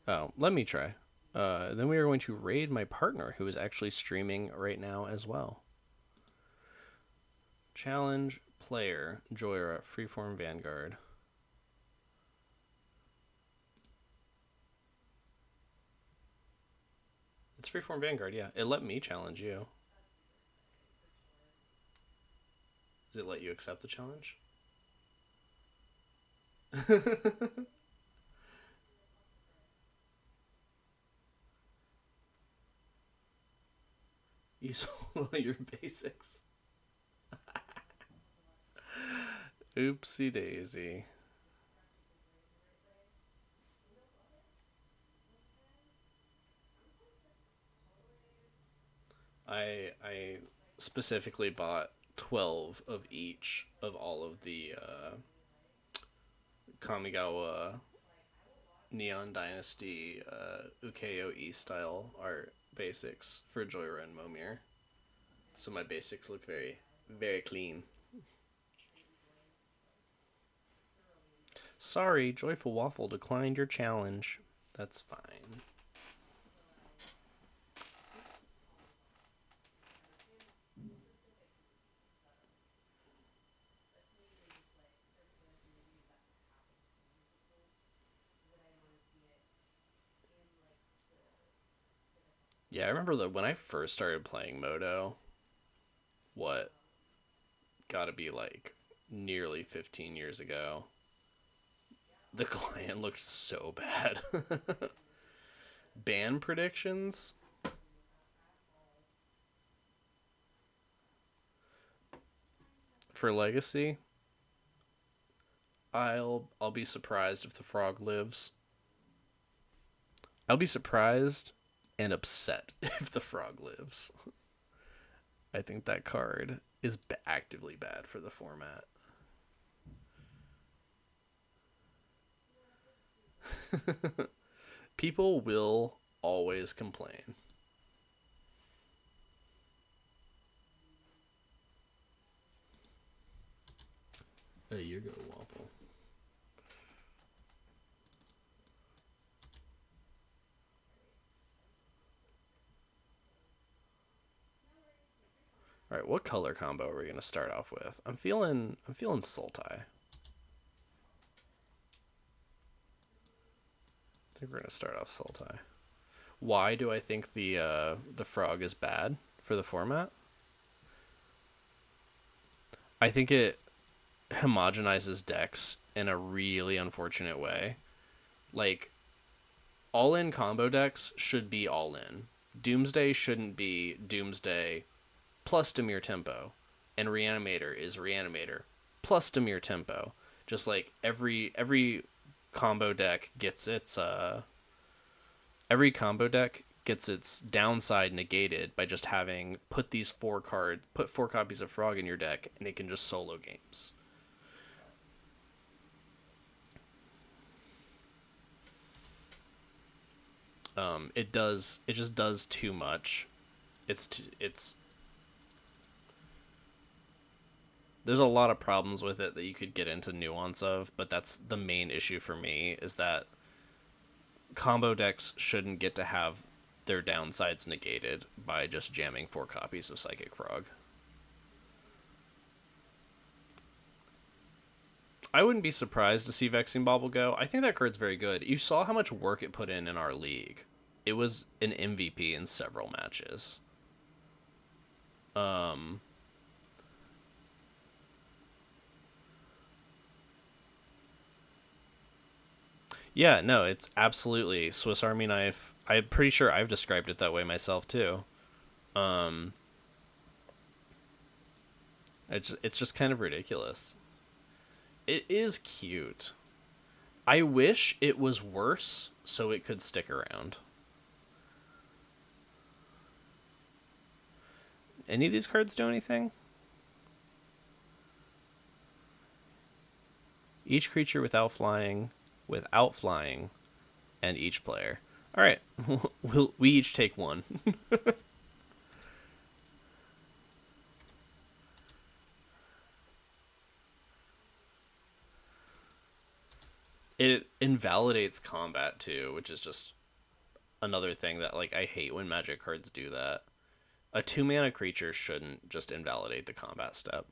Oh, let me try. Then we are going to raid my partner, who is actually streaming right now as well. Challenge player Joyra Freeform Vanguard. It's Freeform Vanguard, yeah. It let me challenge you. Does it let you accept the challenge? Use all your basics. Oopsie daisy. I specifically bought 12 of each of all of the Kamigawa Neon Dynasty ukiyo-e style art basics for Joyra and Momir. So my basics look very, very clean. Sorry, Joyful Waffle declined your challenge. That's fine. Yeah, I remember that when I first started playing Moto, what gotta be like nearly 15 years ago, the client looked so bad. Ban predictions? For Legacy? I'll be surprised if the frog lives. I'll be surprised and upset if the frog lives. I think that card is actively bad for the format. People will always complain. There you go, Waffle. All right, what color combo are we gonna start off with? I'm feeling Sultai. I think we're gonna start off Sultai. Why do I think the frog is bad for the format? I think it homogenizes decks in a really unfortunate way. Like, all in combo decks should be all in. Doomsday shouldn't be Doomsday plus Demir Tempo, and Reanimator is Reanimator plus Demir Tempo. Just like every combo deck gets its every combo deck gets its downside negated by just having put 4 copies of Frog in your deck, and it can just solo games. It just does too much. It's there's a lot of problems with it that you could get into nuance of, but that's the main issue for me, is that combo decks shouldn't get to have their downsides negated by just jamming 4 copies of Psychic Frog. I wouldn't be surprised to see Vexing Bauble go. I think that card's very good. You saw how much work it put in our league. It was an MVP in several matches. Yeah, no, it's absolutely Swiss Army knife. I'm pretty sure I've described it that way myself too. Um, it's just kind of ridiculous. It is cute. I wish it was worse so it could stick around. Any of these cards do anything? Each creature without flying, and each player. All right, we each take one. It invalidates combat too, which is just another thing that, like, I hate when Magic cards do that. A 2-mana creature shouldn't just invalidate the combat step.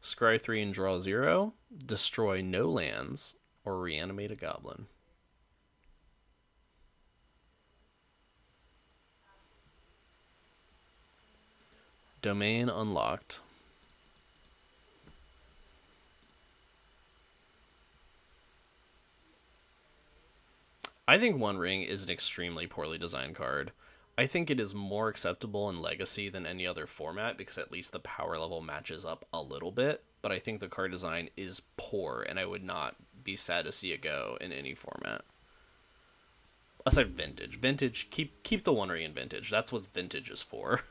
Scry 3 and draw 0, destroy no lands, or reanimate a goblin. Domain unlocked. I think One Ring is an extremely poorly designed card. I think it is more acceptable in Legacy than any other format because at least the power level matches up a little bit, but I think the card design is poor, and I would not be sad to see it go in any format. Aside Vintage. Vintage, keep the One Ring in Vintage. That's what Vintage is for.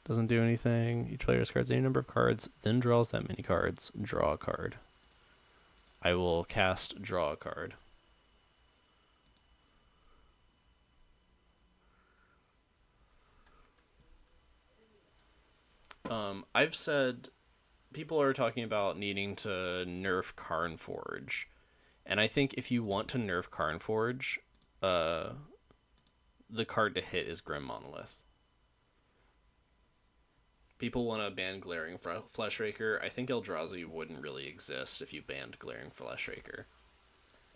Doesn't do anything. Each player discards any number of cards, then draws that many cards. Draw a card. I will cast Draw a Card. I've said people are talking about needing to nerf Karn Forge, and I think if you want to nerf Karn Forge, the card to hit is Grim Monolith. People want to ban Glaring Fleshraker. I think Eldrazi wouldn't really exist if you banned Glaring Fleshraker.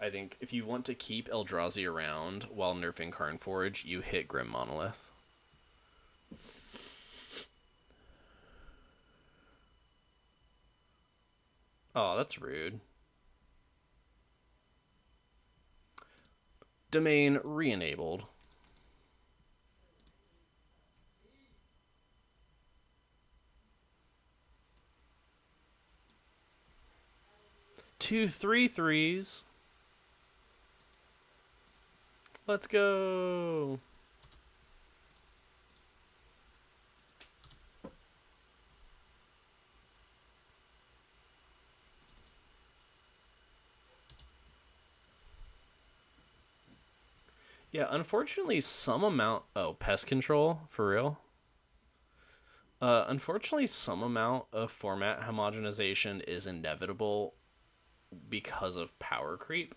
I think if you want to keep Eldrazi around while nerfing Karn Forge, you hit Grim Monolith. Oh, that's rude. Domain re-enabled. Two, three threes. Let's go. Yeah, unfortunately, some amount. Oh, pest control for real. Unfortunately, some amount of format homogenization is inevitable because of power creep.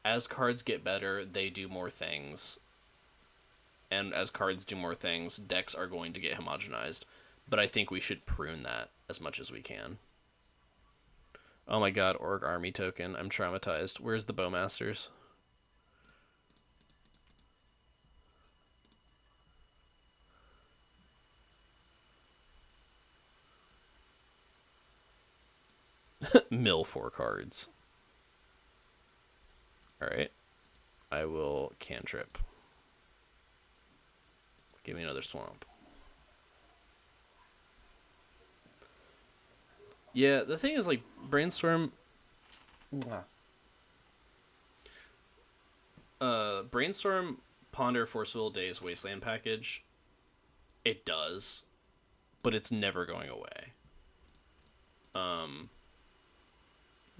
As cards get better, they do more things, and as cards do more things, decks are going to get homogenized. But I think we should prune that as much as we can. Oh my god, Orc Army token. I'm traumatized. Where's the Bowmasters? Mill 4 cards. Alright. I will cantrip. Give me another swamp. Yeah, the thing is, like, Brainstorm. Brainstorm, Ponder, Force Will, Days, Wasteland package. It does, but it's never going away.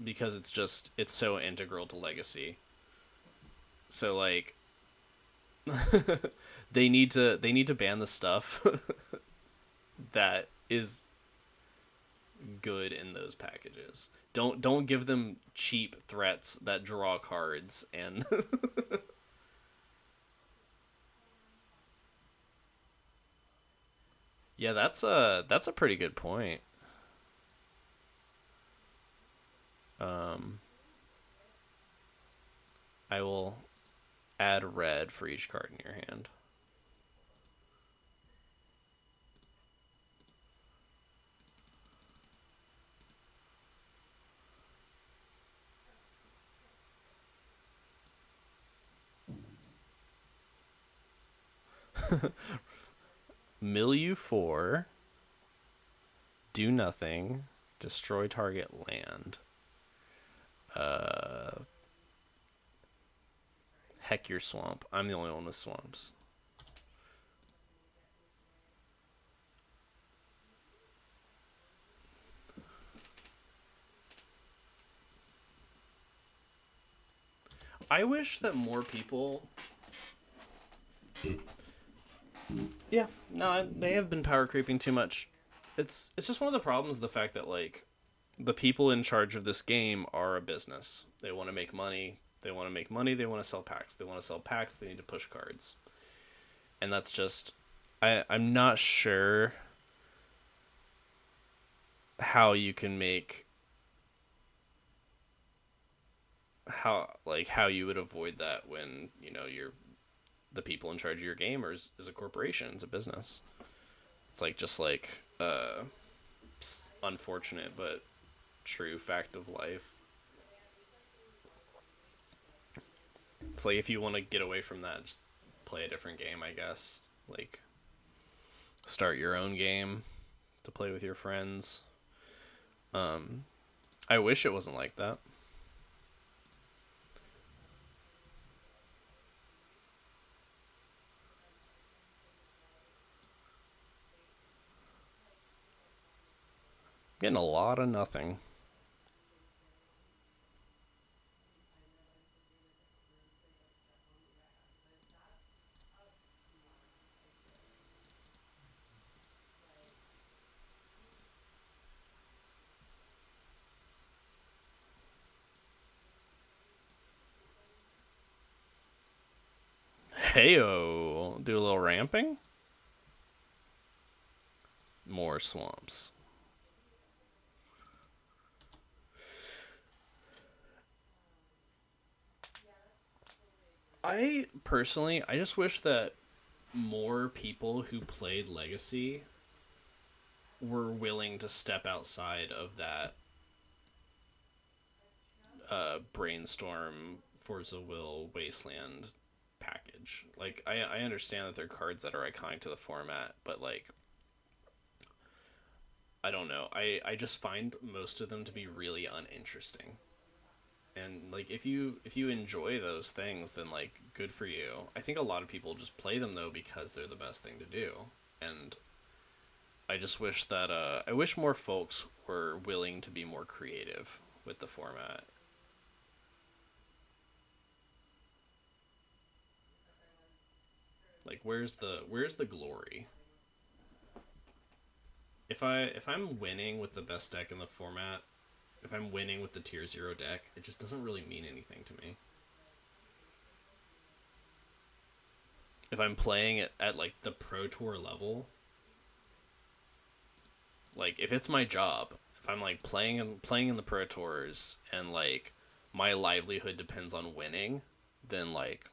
Because it's so integral to Legacy. So like, they need to ban the stuff that is good in those packages. Don't give them cheap threats that draw cards and yeah, that's a pretty good point. Um, I will add red for each card in your hand. Mill you 4, do nothing, destroy target land. Uh, Heck your swamp. I'm the only one with swamps. I wish that more people. Yeah, no, they have been power creeping too much. It's just one of the problems. The fact that like the people in charge of this game are a business. They want to make money. They want to make money. They want to sell packs. They want to sell packs. They need to push cards, and that's just. I'm not sure how you can make how you would avoid that when you're the people in charge of your game is a corporation, it's a business. It's like just like unfortunate but true fact of life. It's like if you want to get away from that, just play a different game, I guess. Like start your own game to play with your friends. I wish it wasn't like that. Getting a lot of nothing. Heyo, do a little ramping. More swamps. I just wish that more people who played Legacy were willing to step outside of that Brainstorm, Forza Will, Wasteland package. Like, I understand that they're cards that are iconic to the format, but like, I don't know. I just find most of them to be really uninteresting. And like if you enjoy those things, then like good for you. I think a lot of people just play them though because they're the best thing to do. And I just wish that I wish more folks were willing to be more creative with the format. Like where's the glory? If I'm winning with the best deck in the format, if I'm winning with the tier 0 deck, it just doesn't really mean anything to me. If I'm playing it at like the pro tour level, like if it's my job, if I'm like playing in the pro tours and like my livelihood depends on winning, then like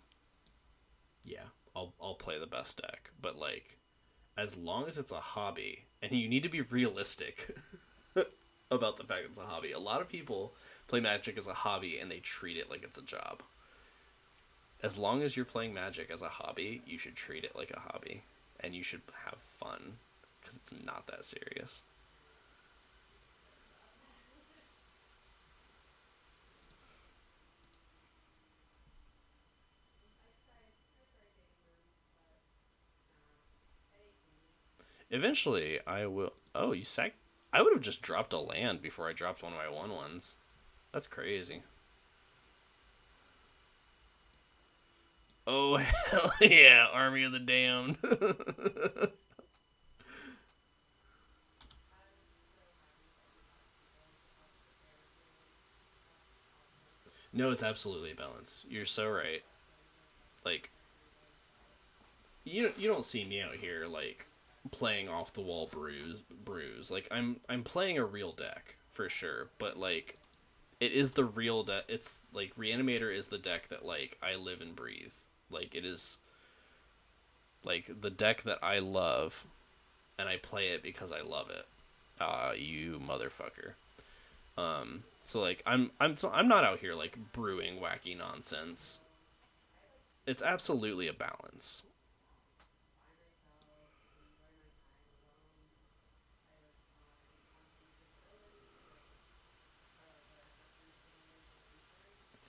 yeah, I'll play the best deck. But like as long as it's a hobby, and you need to be realistic about the fact it's a hobby. A lot of people play Magic as a hobby and they treat it like it's a job. As long as you're playing Magic as a hobby, you should treat it like a hobby and you should have fun because it's not that serious. Eventually, I will. Oh, you sack. I would have just dropped a land before I dropped one of my 1/1s. That's crazy. Oh, hell yeah, Army of the Damned. No, it's absolutely a balance. You're so right. Like, you don't see me out here like playing off the wall brews. Like I'm playing a real deck for sure, but like it is the real deck. It's like Reanimator is the deck that like I live and breathe. Like it is like the deck that I love, and I play it because I love it. Ah, you motherfucker. So like I'm not out here like brewing wacky nonsense. It's absolutely a balance.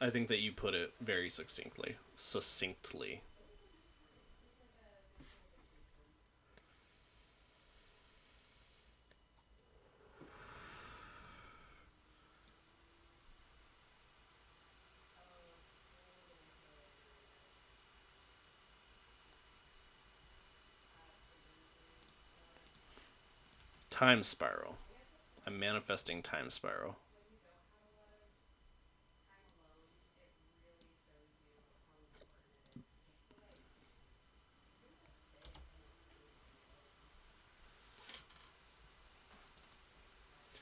I think that you put it very succinctly. Succinctly. Time spiral. I'm manifesting time spiral.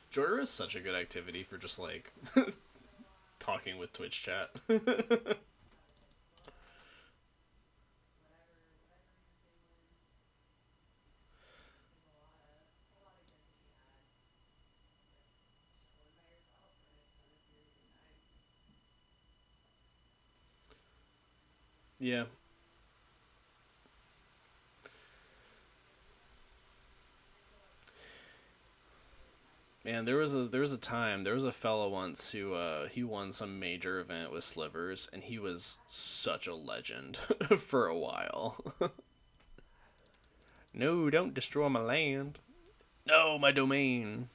Jordan is such a good activity for just like talking with Twitch chat. Yeah, man. There was a fella once who he won some major event with slivers, and he was such a legend for a while. No, don't destroy my land. No, my domain.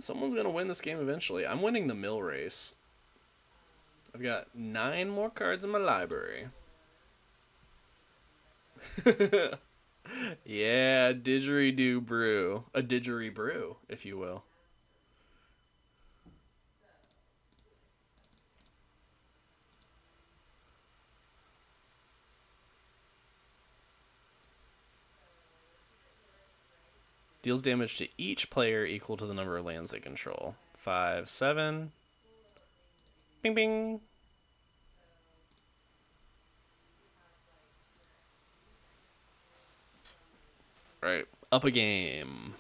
Someone's gonna win this game eventually. I'm winning the mill race. I've got 9 more cards in my library. Yeah, didgeridoo brew. A didgeridoo, if you will. Deals damage to each player equal to the number of lands they control. 5, 7. Bing, bing. Right. Up a game.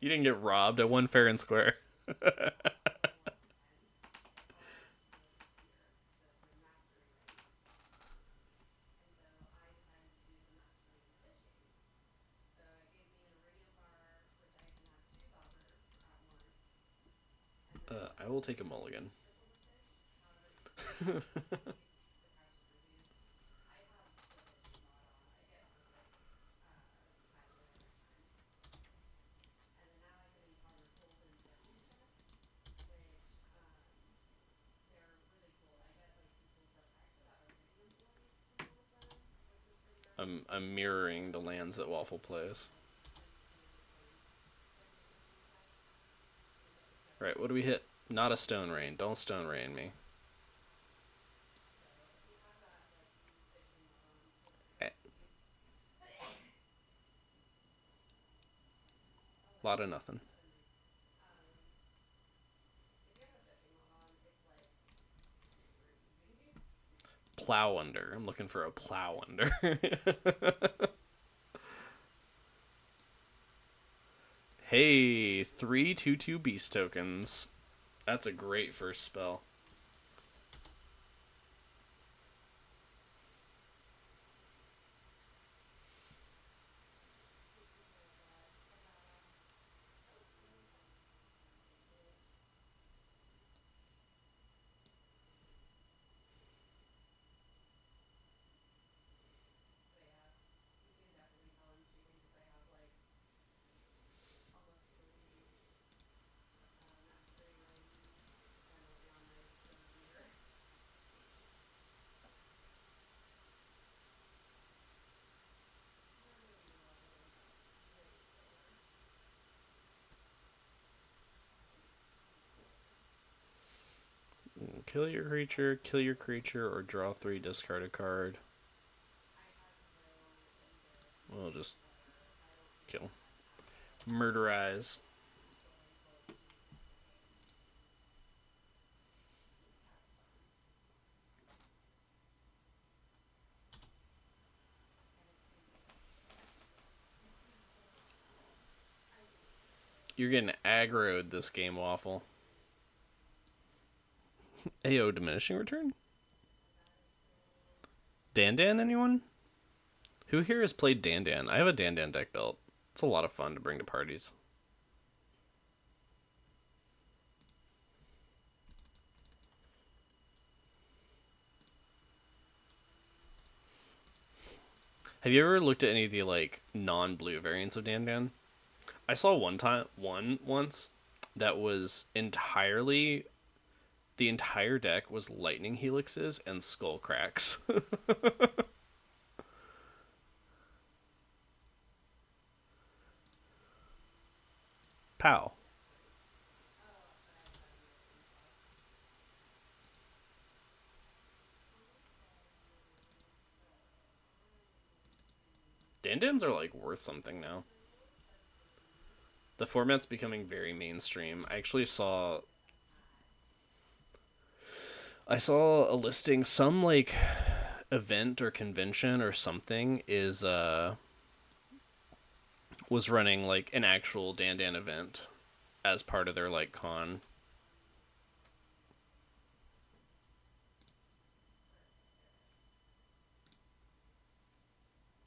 You didn't get robbed. I won fair and square. I will take a mulligan. I'm mirroring the lands that Waffle plays. Right, what do we hit? Not a stone rain. Don't stone rain me. A lot of nothing. Plow under. I'm looking for a plow under. Hey, 3/2/2 beast tokens. That's a great first spell. Kill your creature, or draw 3, discard a card. We'll just kill. Murderize. You're getting aggroed this game, Waffle. AO diminishing return? Dandan, anyone? Who here has played Dandan? I have a Dandan deck built. It's a lot of fun to bring to parties. Have you ever looked at any of the like non-blue variants of Dandan? I saw one once that was entirely the entire deck was lightning helixes and skull cracks. Pow. Dandans are like worth something now. The format's becoming very mainstream. I saw a listing, some like event or convention or something was running like an actual Dandan event as part of their like con.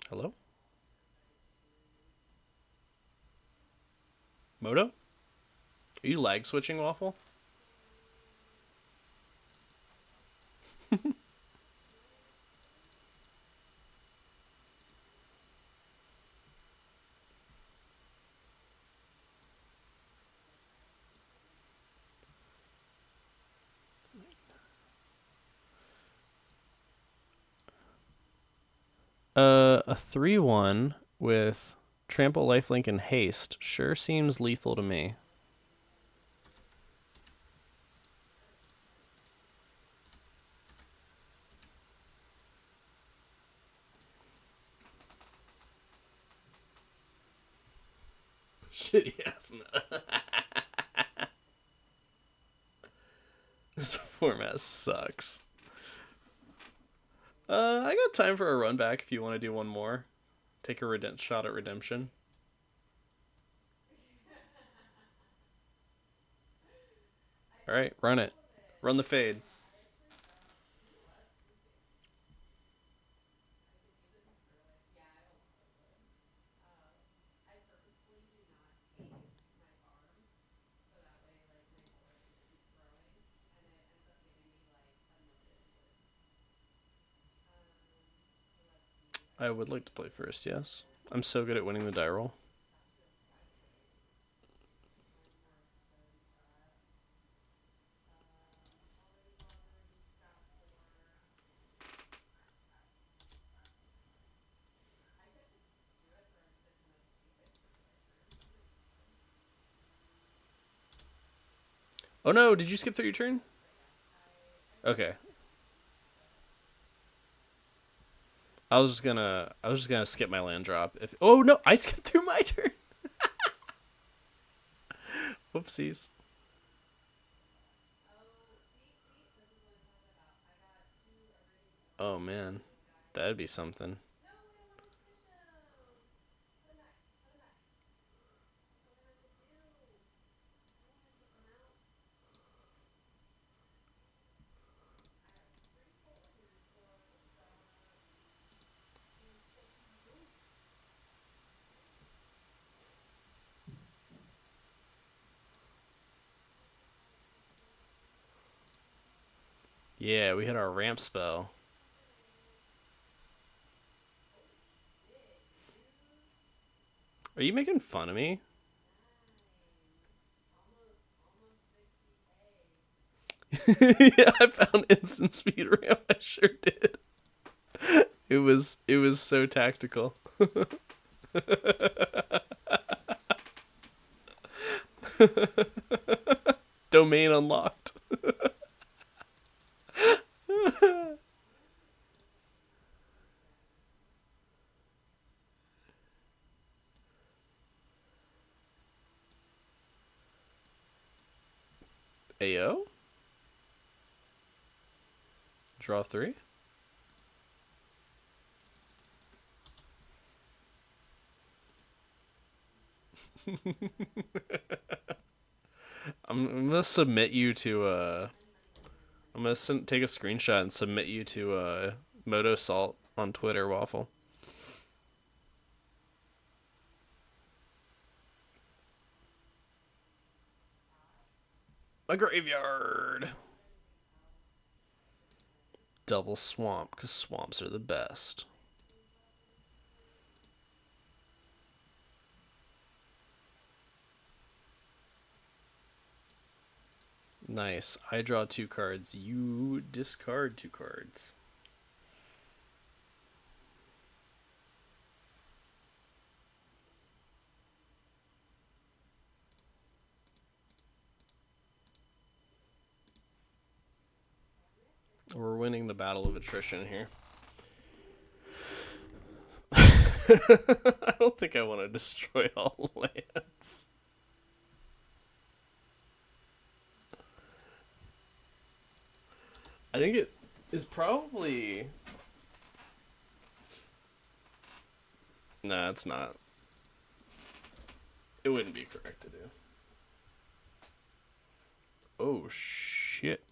Hello? Moto? Are you lag switching, Waffle? A 3/1 with trample, lifelink, and haste sure seems lethal to me. Shitty ass. This format sucks. I got time for a run back if you want to do one more. Take a shot at redemption. All right, run it. Run the fade. I would like to play first, yes. I'm so good at winning the die roll. Oh no, did you skip through your turn? Okay. I was just gonna skip my land drop. If oh no, I skipped through my turn. Whoopsies. Oh man, that'd be something. Yeah, we had our ramp spell. Are you making fun of me? Yeah, I found instant speed ramp. I sure did. It was so tactical. Domain unlocked. AO? Draw 3? I'm gonna submit you to I'm gonna take a screenshot and submit you to Moto Salt on Twitter, Waffle. A graveyard. Double swamp, because swamps are the best. Nice. I draw 2 cards. You discard 2 cards. We're winning the battle of attrition here. I don't think I want to destroy all lands. I think it is probably. Nah, it's not. It wouldn't be correct to do. Oh, shit.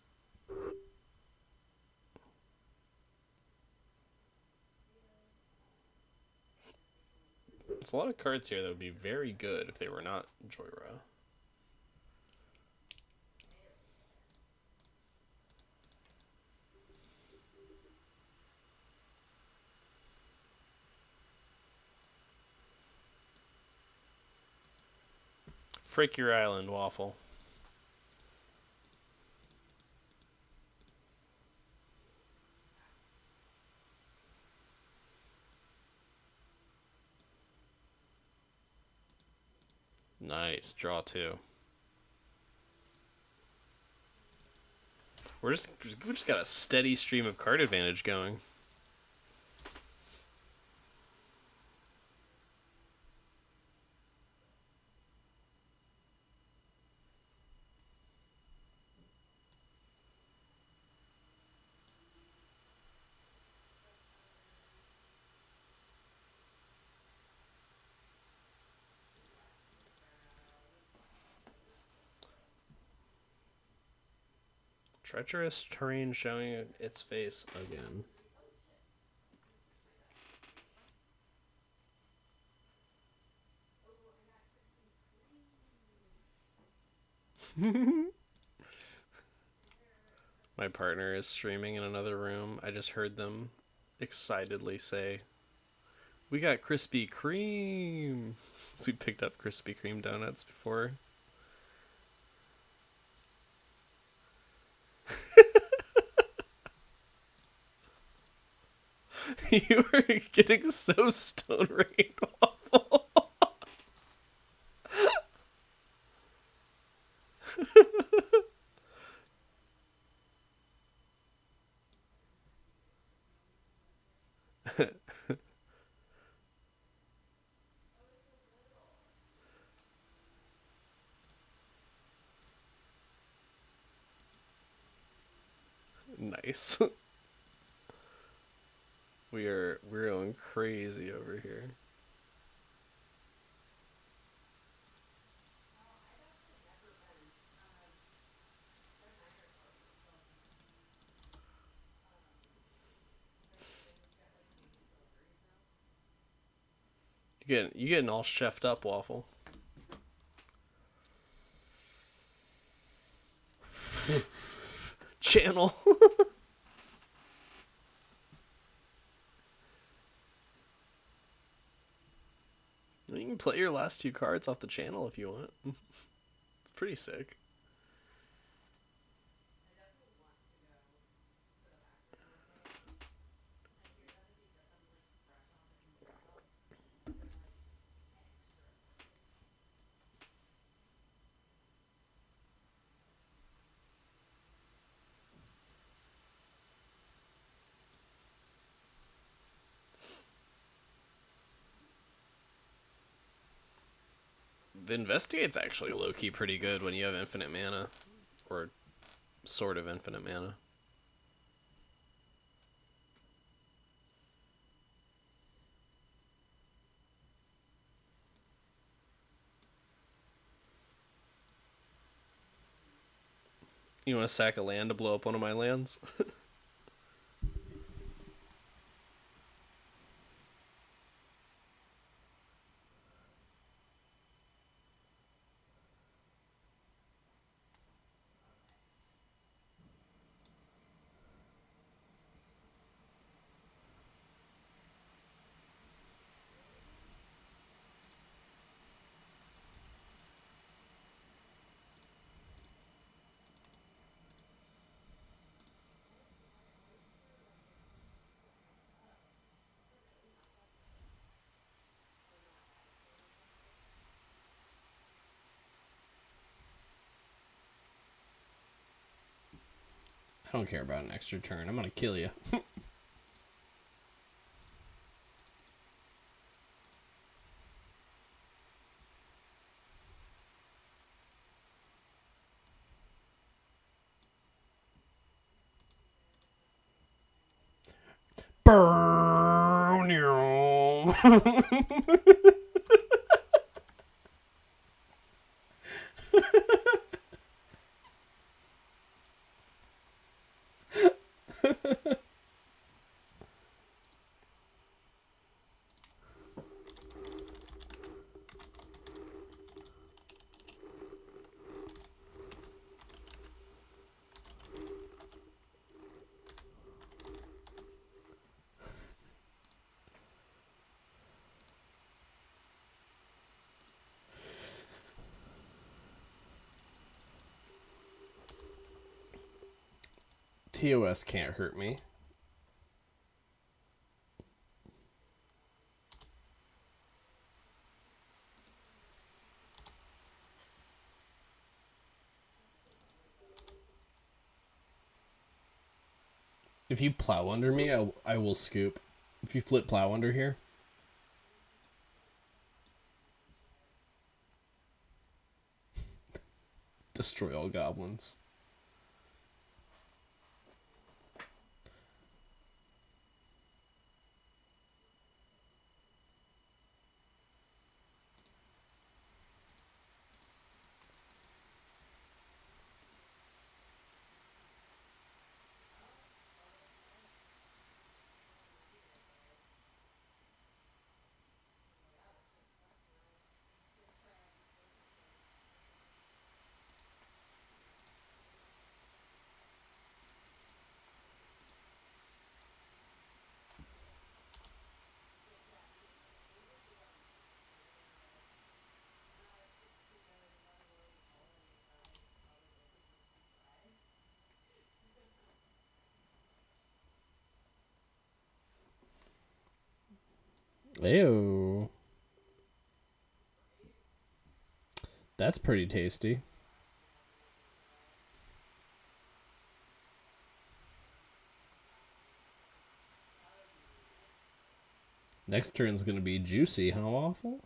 It's a lot of cards here that would be very good if they were not Joyra. Frick your island, Waffle. Nice. Draw 2. We just got a steady stream of card advantage going. Treacherous terrain showing its face again. My partner is streaming in another room. I just heard them excitedly say, "We got Krispy Kreme!" So we picked up Krispy Kreme donuts before. You were getting so stone rain waffle. Nice. We're going crazy over here. You getting all chefed up, waffle. Channel. You can play your last two cards off the channel if you want. It's pretty sick. The Investigate's actually low-key pretty good when you have infinite mana. Or sort of infinite mana. You want to sack a land to blow up one of my lands? I don't care about an extra turn. I'm gonna kill you. Burn you. TOS can't hurt me. If you plow under me, I will scoop. If you flip plow under here. Destroy all goblins. Ew. That's pretty tasty. Next turn's gonna be juicy. How awful?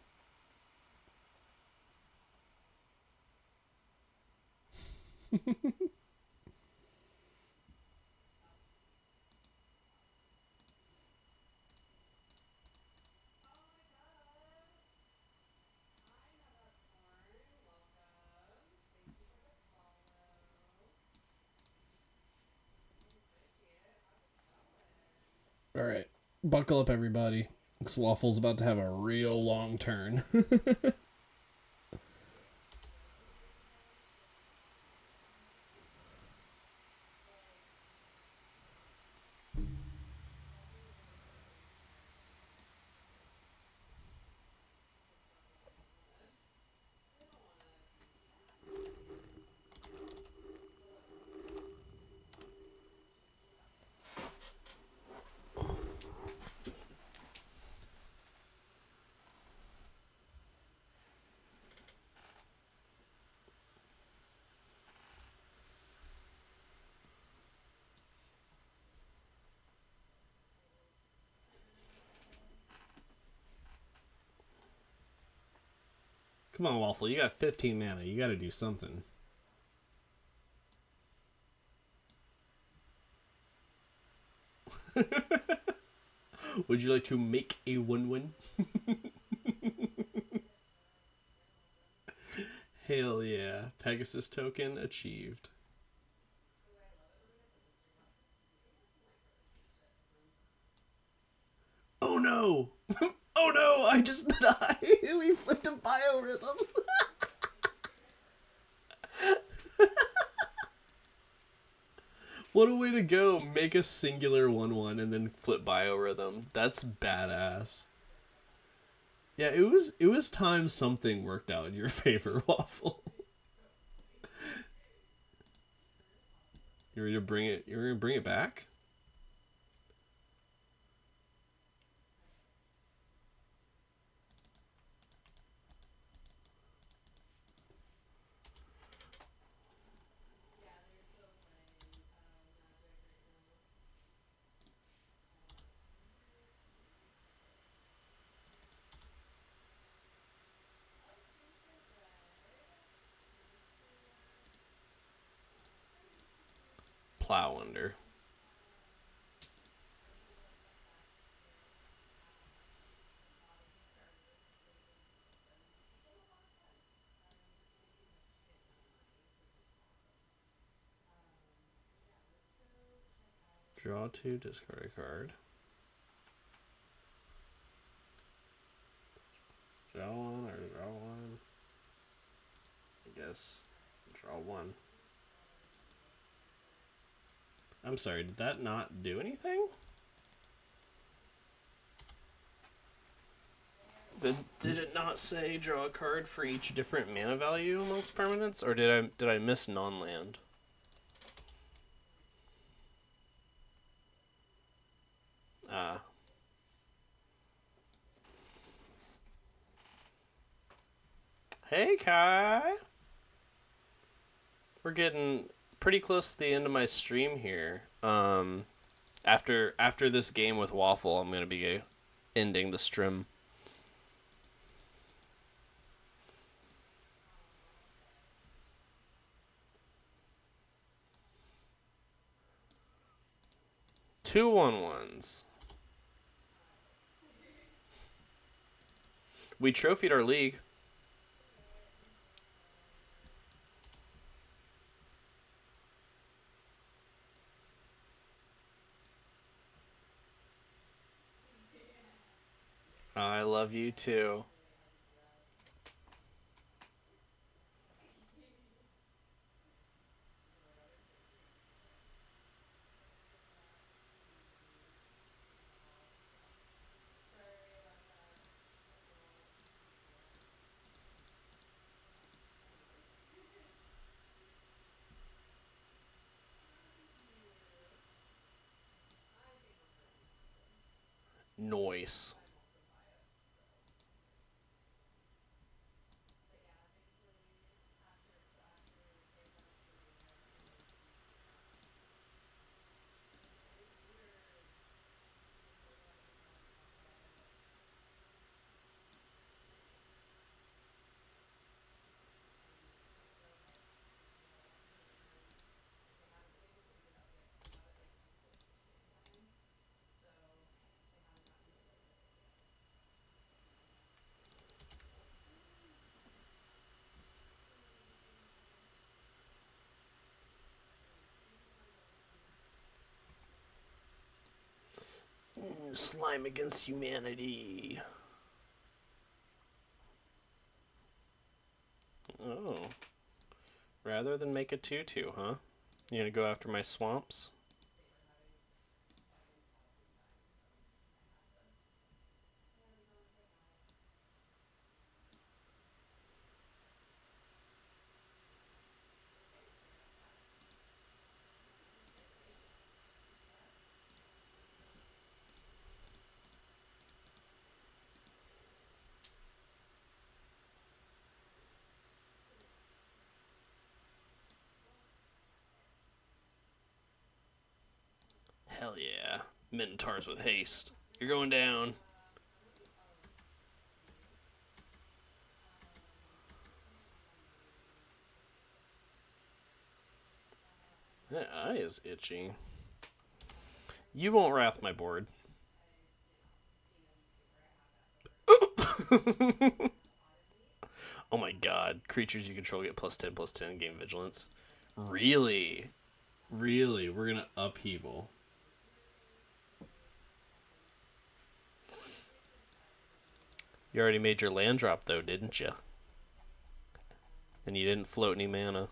All right, buckle up, everybody. This waffle's about to have a real long turn. Come on, Waffle. You got 15 mana. You got to do something. Would you like to make a 1-1? Hell yeah. Pegasus token achieved. Oh no! Oh no! I just died! We flipped a biorhythm! What a way to go. Make a singular 1-1 and then flip biorhythm. That's badass. Yeah, it was time something worked out in your favor, Waffle. You're gonna bring it. You're gonna bring it back. Plow under. Draw two, discard a card. Draw one or draw one. I guess draw one. I'm sorry, did that not do anything? Did it not say draw a card for each different mana value amongst permanents, or did I miss non-land? Ah. Hey Kai. We're getting pretty close to the end of my stream here. After this game with Waffle, I'm gonna be ending the stream. Two 1-1s. We trophied our league. I love you too. Noise. Slime against humanity. Oh. Rather than make a 2-2, huh? You gonna go after my swamps? Hell yeah. Minotaurs with haste. You're going down. That eye is itchy. You won't wrath my board. Oh my god. Creatures you control get +10/+10 game vigilance. Really? Really, we're gonna upheaval. You already made your land drop, though, didn't you? And you didn't float any mana.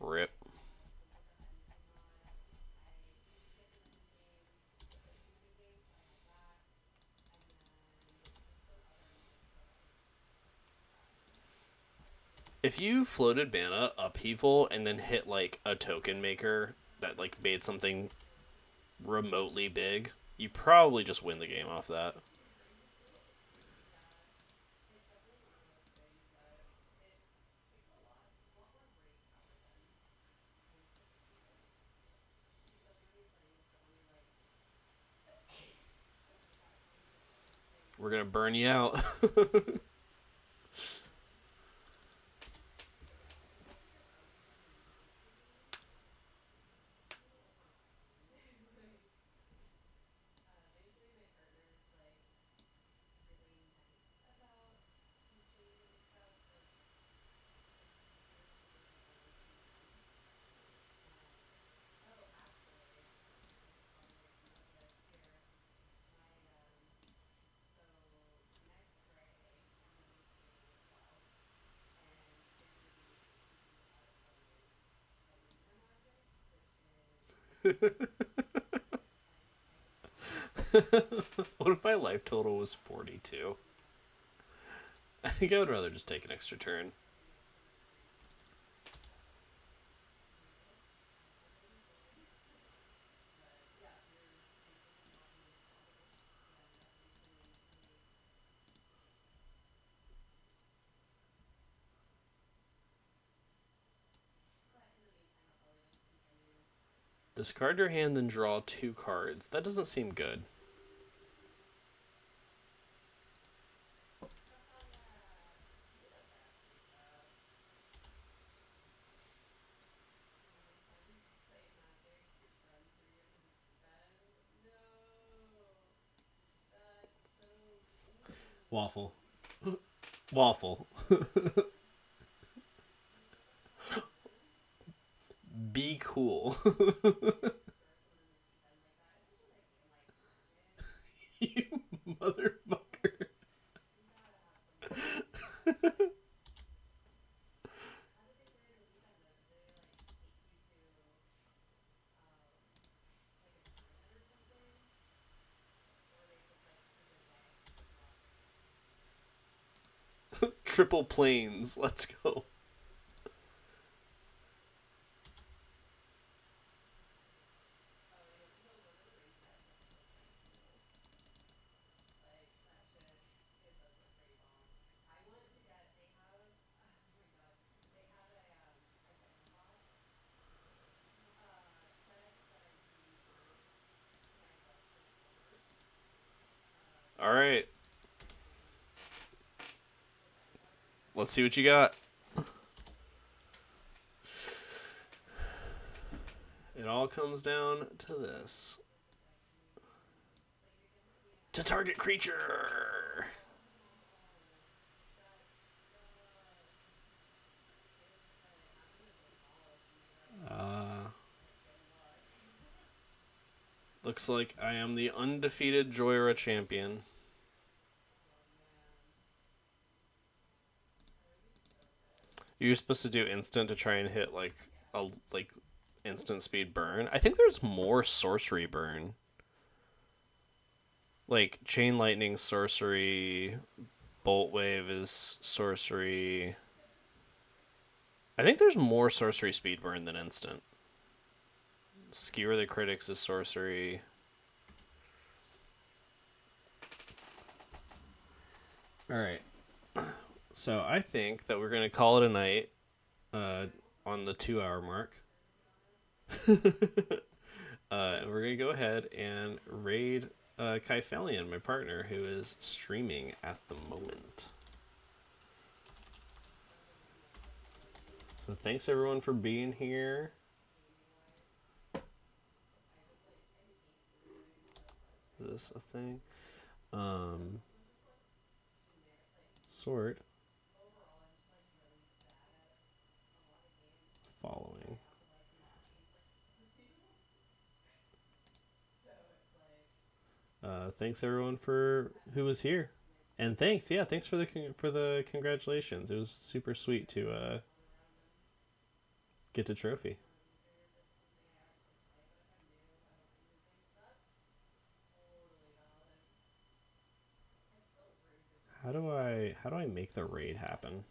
Rip. If you floated mana upheaval and then hit like a token maker that like made something remotely big, you probably just win the game off that. We're gonna burn you out. What if my life total was 42? I think I would rather just take an extra turn. Discard your hand, then draw 2 cards. That doesn't seem good. Waffle. Waffle. Be cool. You motherfucker. Triple planes. Let's go. All right. Let's see what you got. It all comes down to this. To target creature. Looks like I am the undefeated Joyra champion. You're supposed to do instant to try and hit like a instant speed burn. I think there's more sorcery burn. Like chain lightning sorcery, bolt wave is sorcery. I think there's more sorcery speed burn than instant. Skewer the critics is sorcery. All right. So I think that we're gonna call it a night on the 2 hour mark. And we're gonna go ahead and raid Kaifelian, my partner, who is streaming at the moment. So thanks everyone for being here. Is this a thing? Sort. Following. Thanks everyone for who was here, and thanks for the congratulations. It was super sweet to get the trophy. How do I make the raid happen?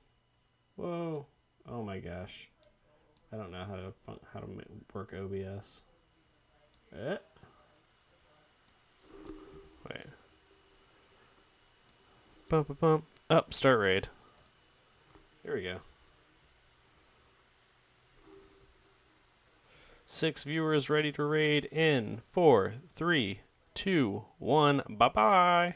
Whoa! Oh my gosh! I don't know how to work OBS. Wait. Bump bump. Up. Start raid. Here we go. 6 viewers ready to raid in 4, 3, 2, 1. Bye bye.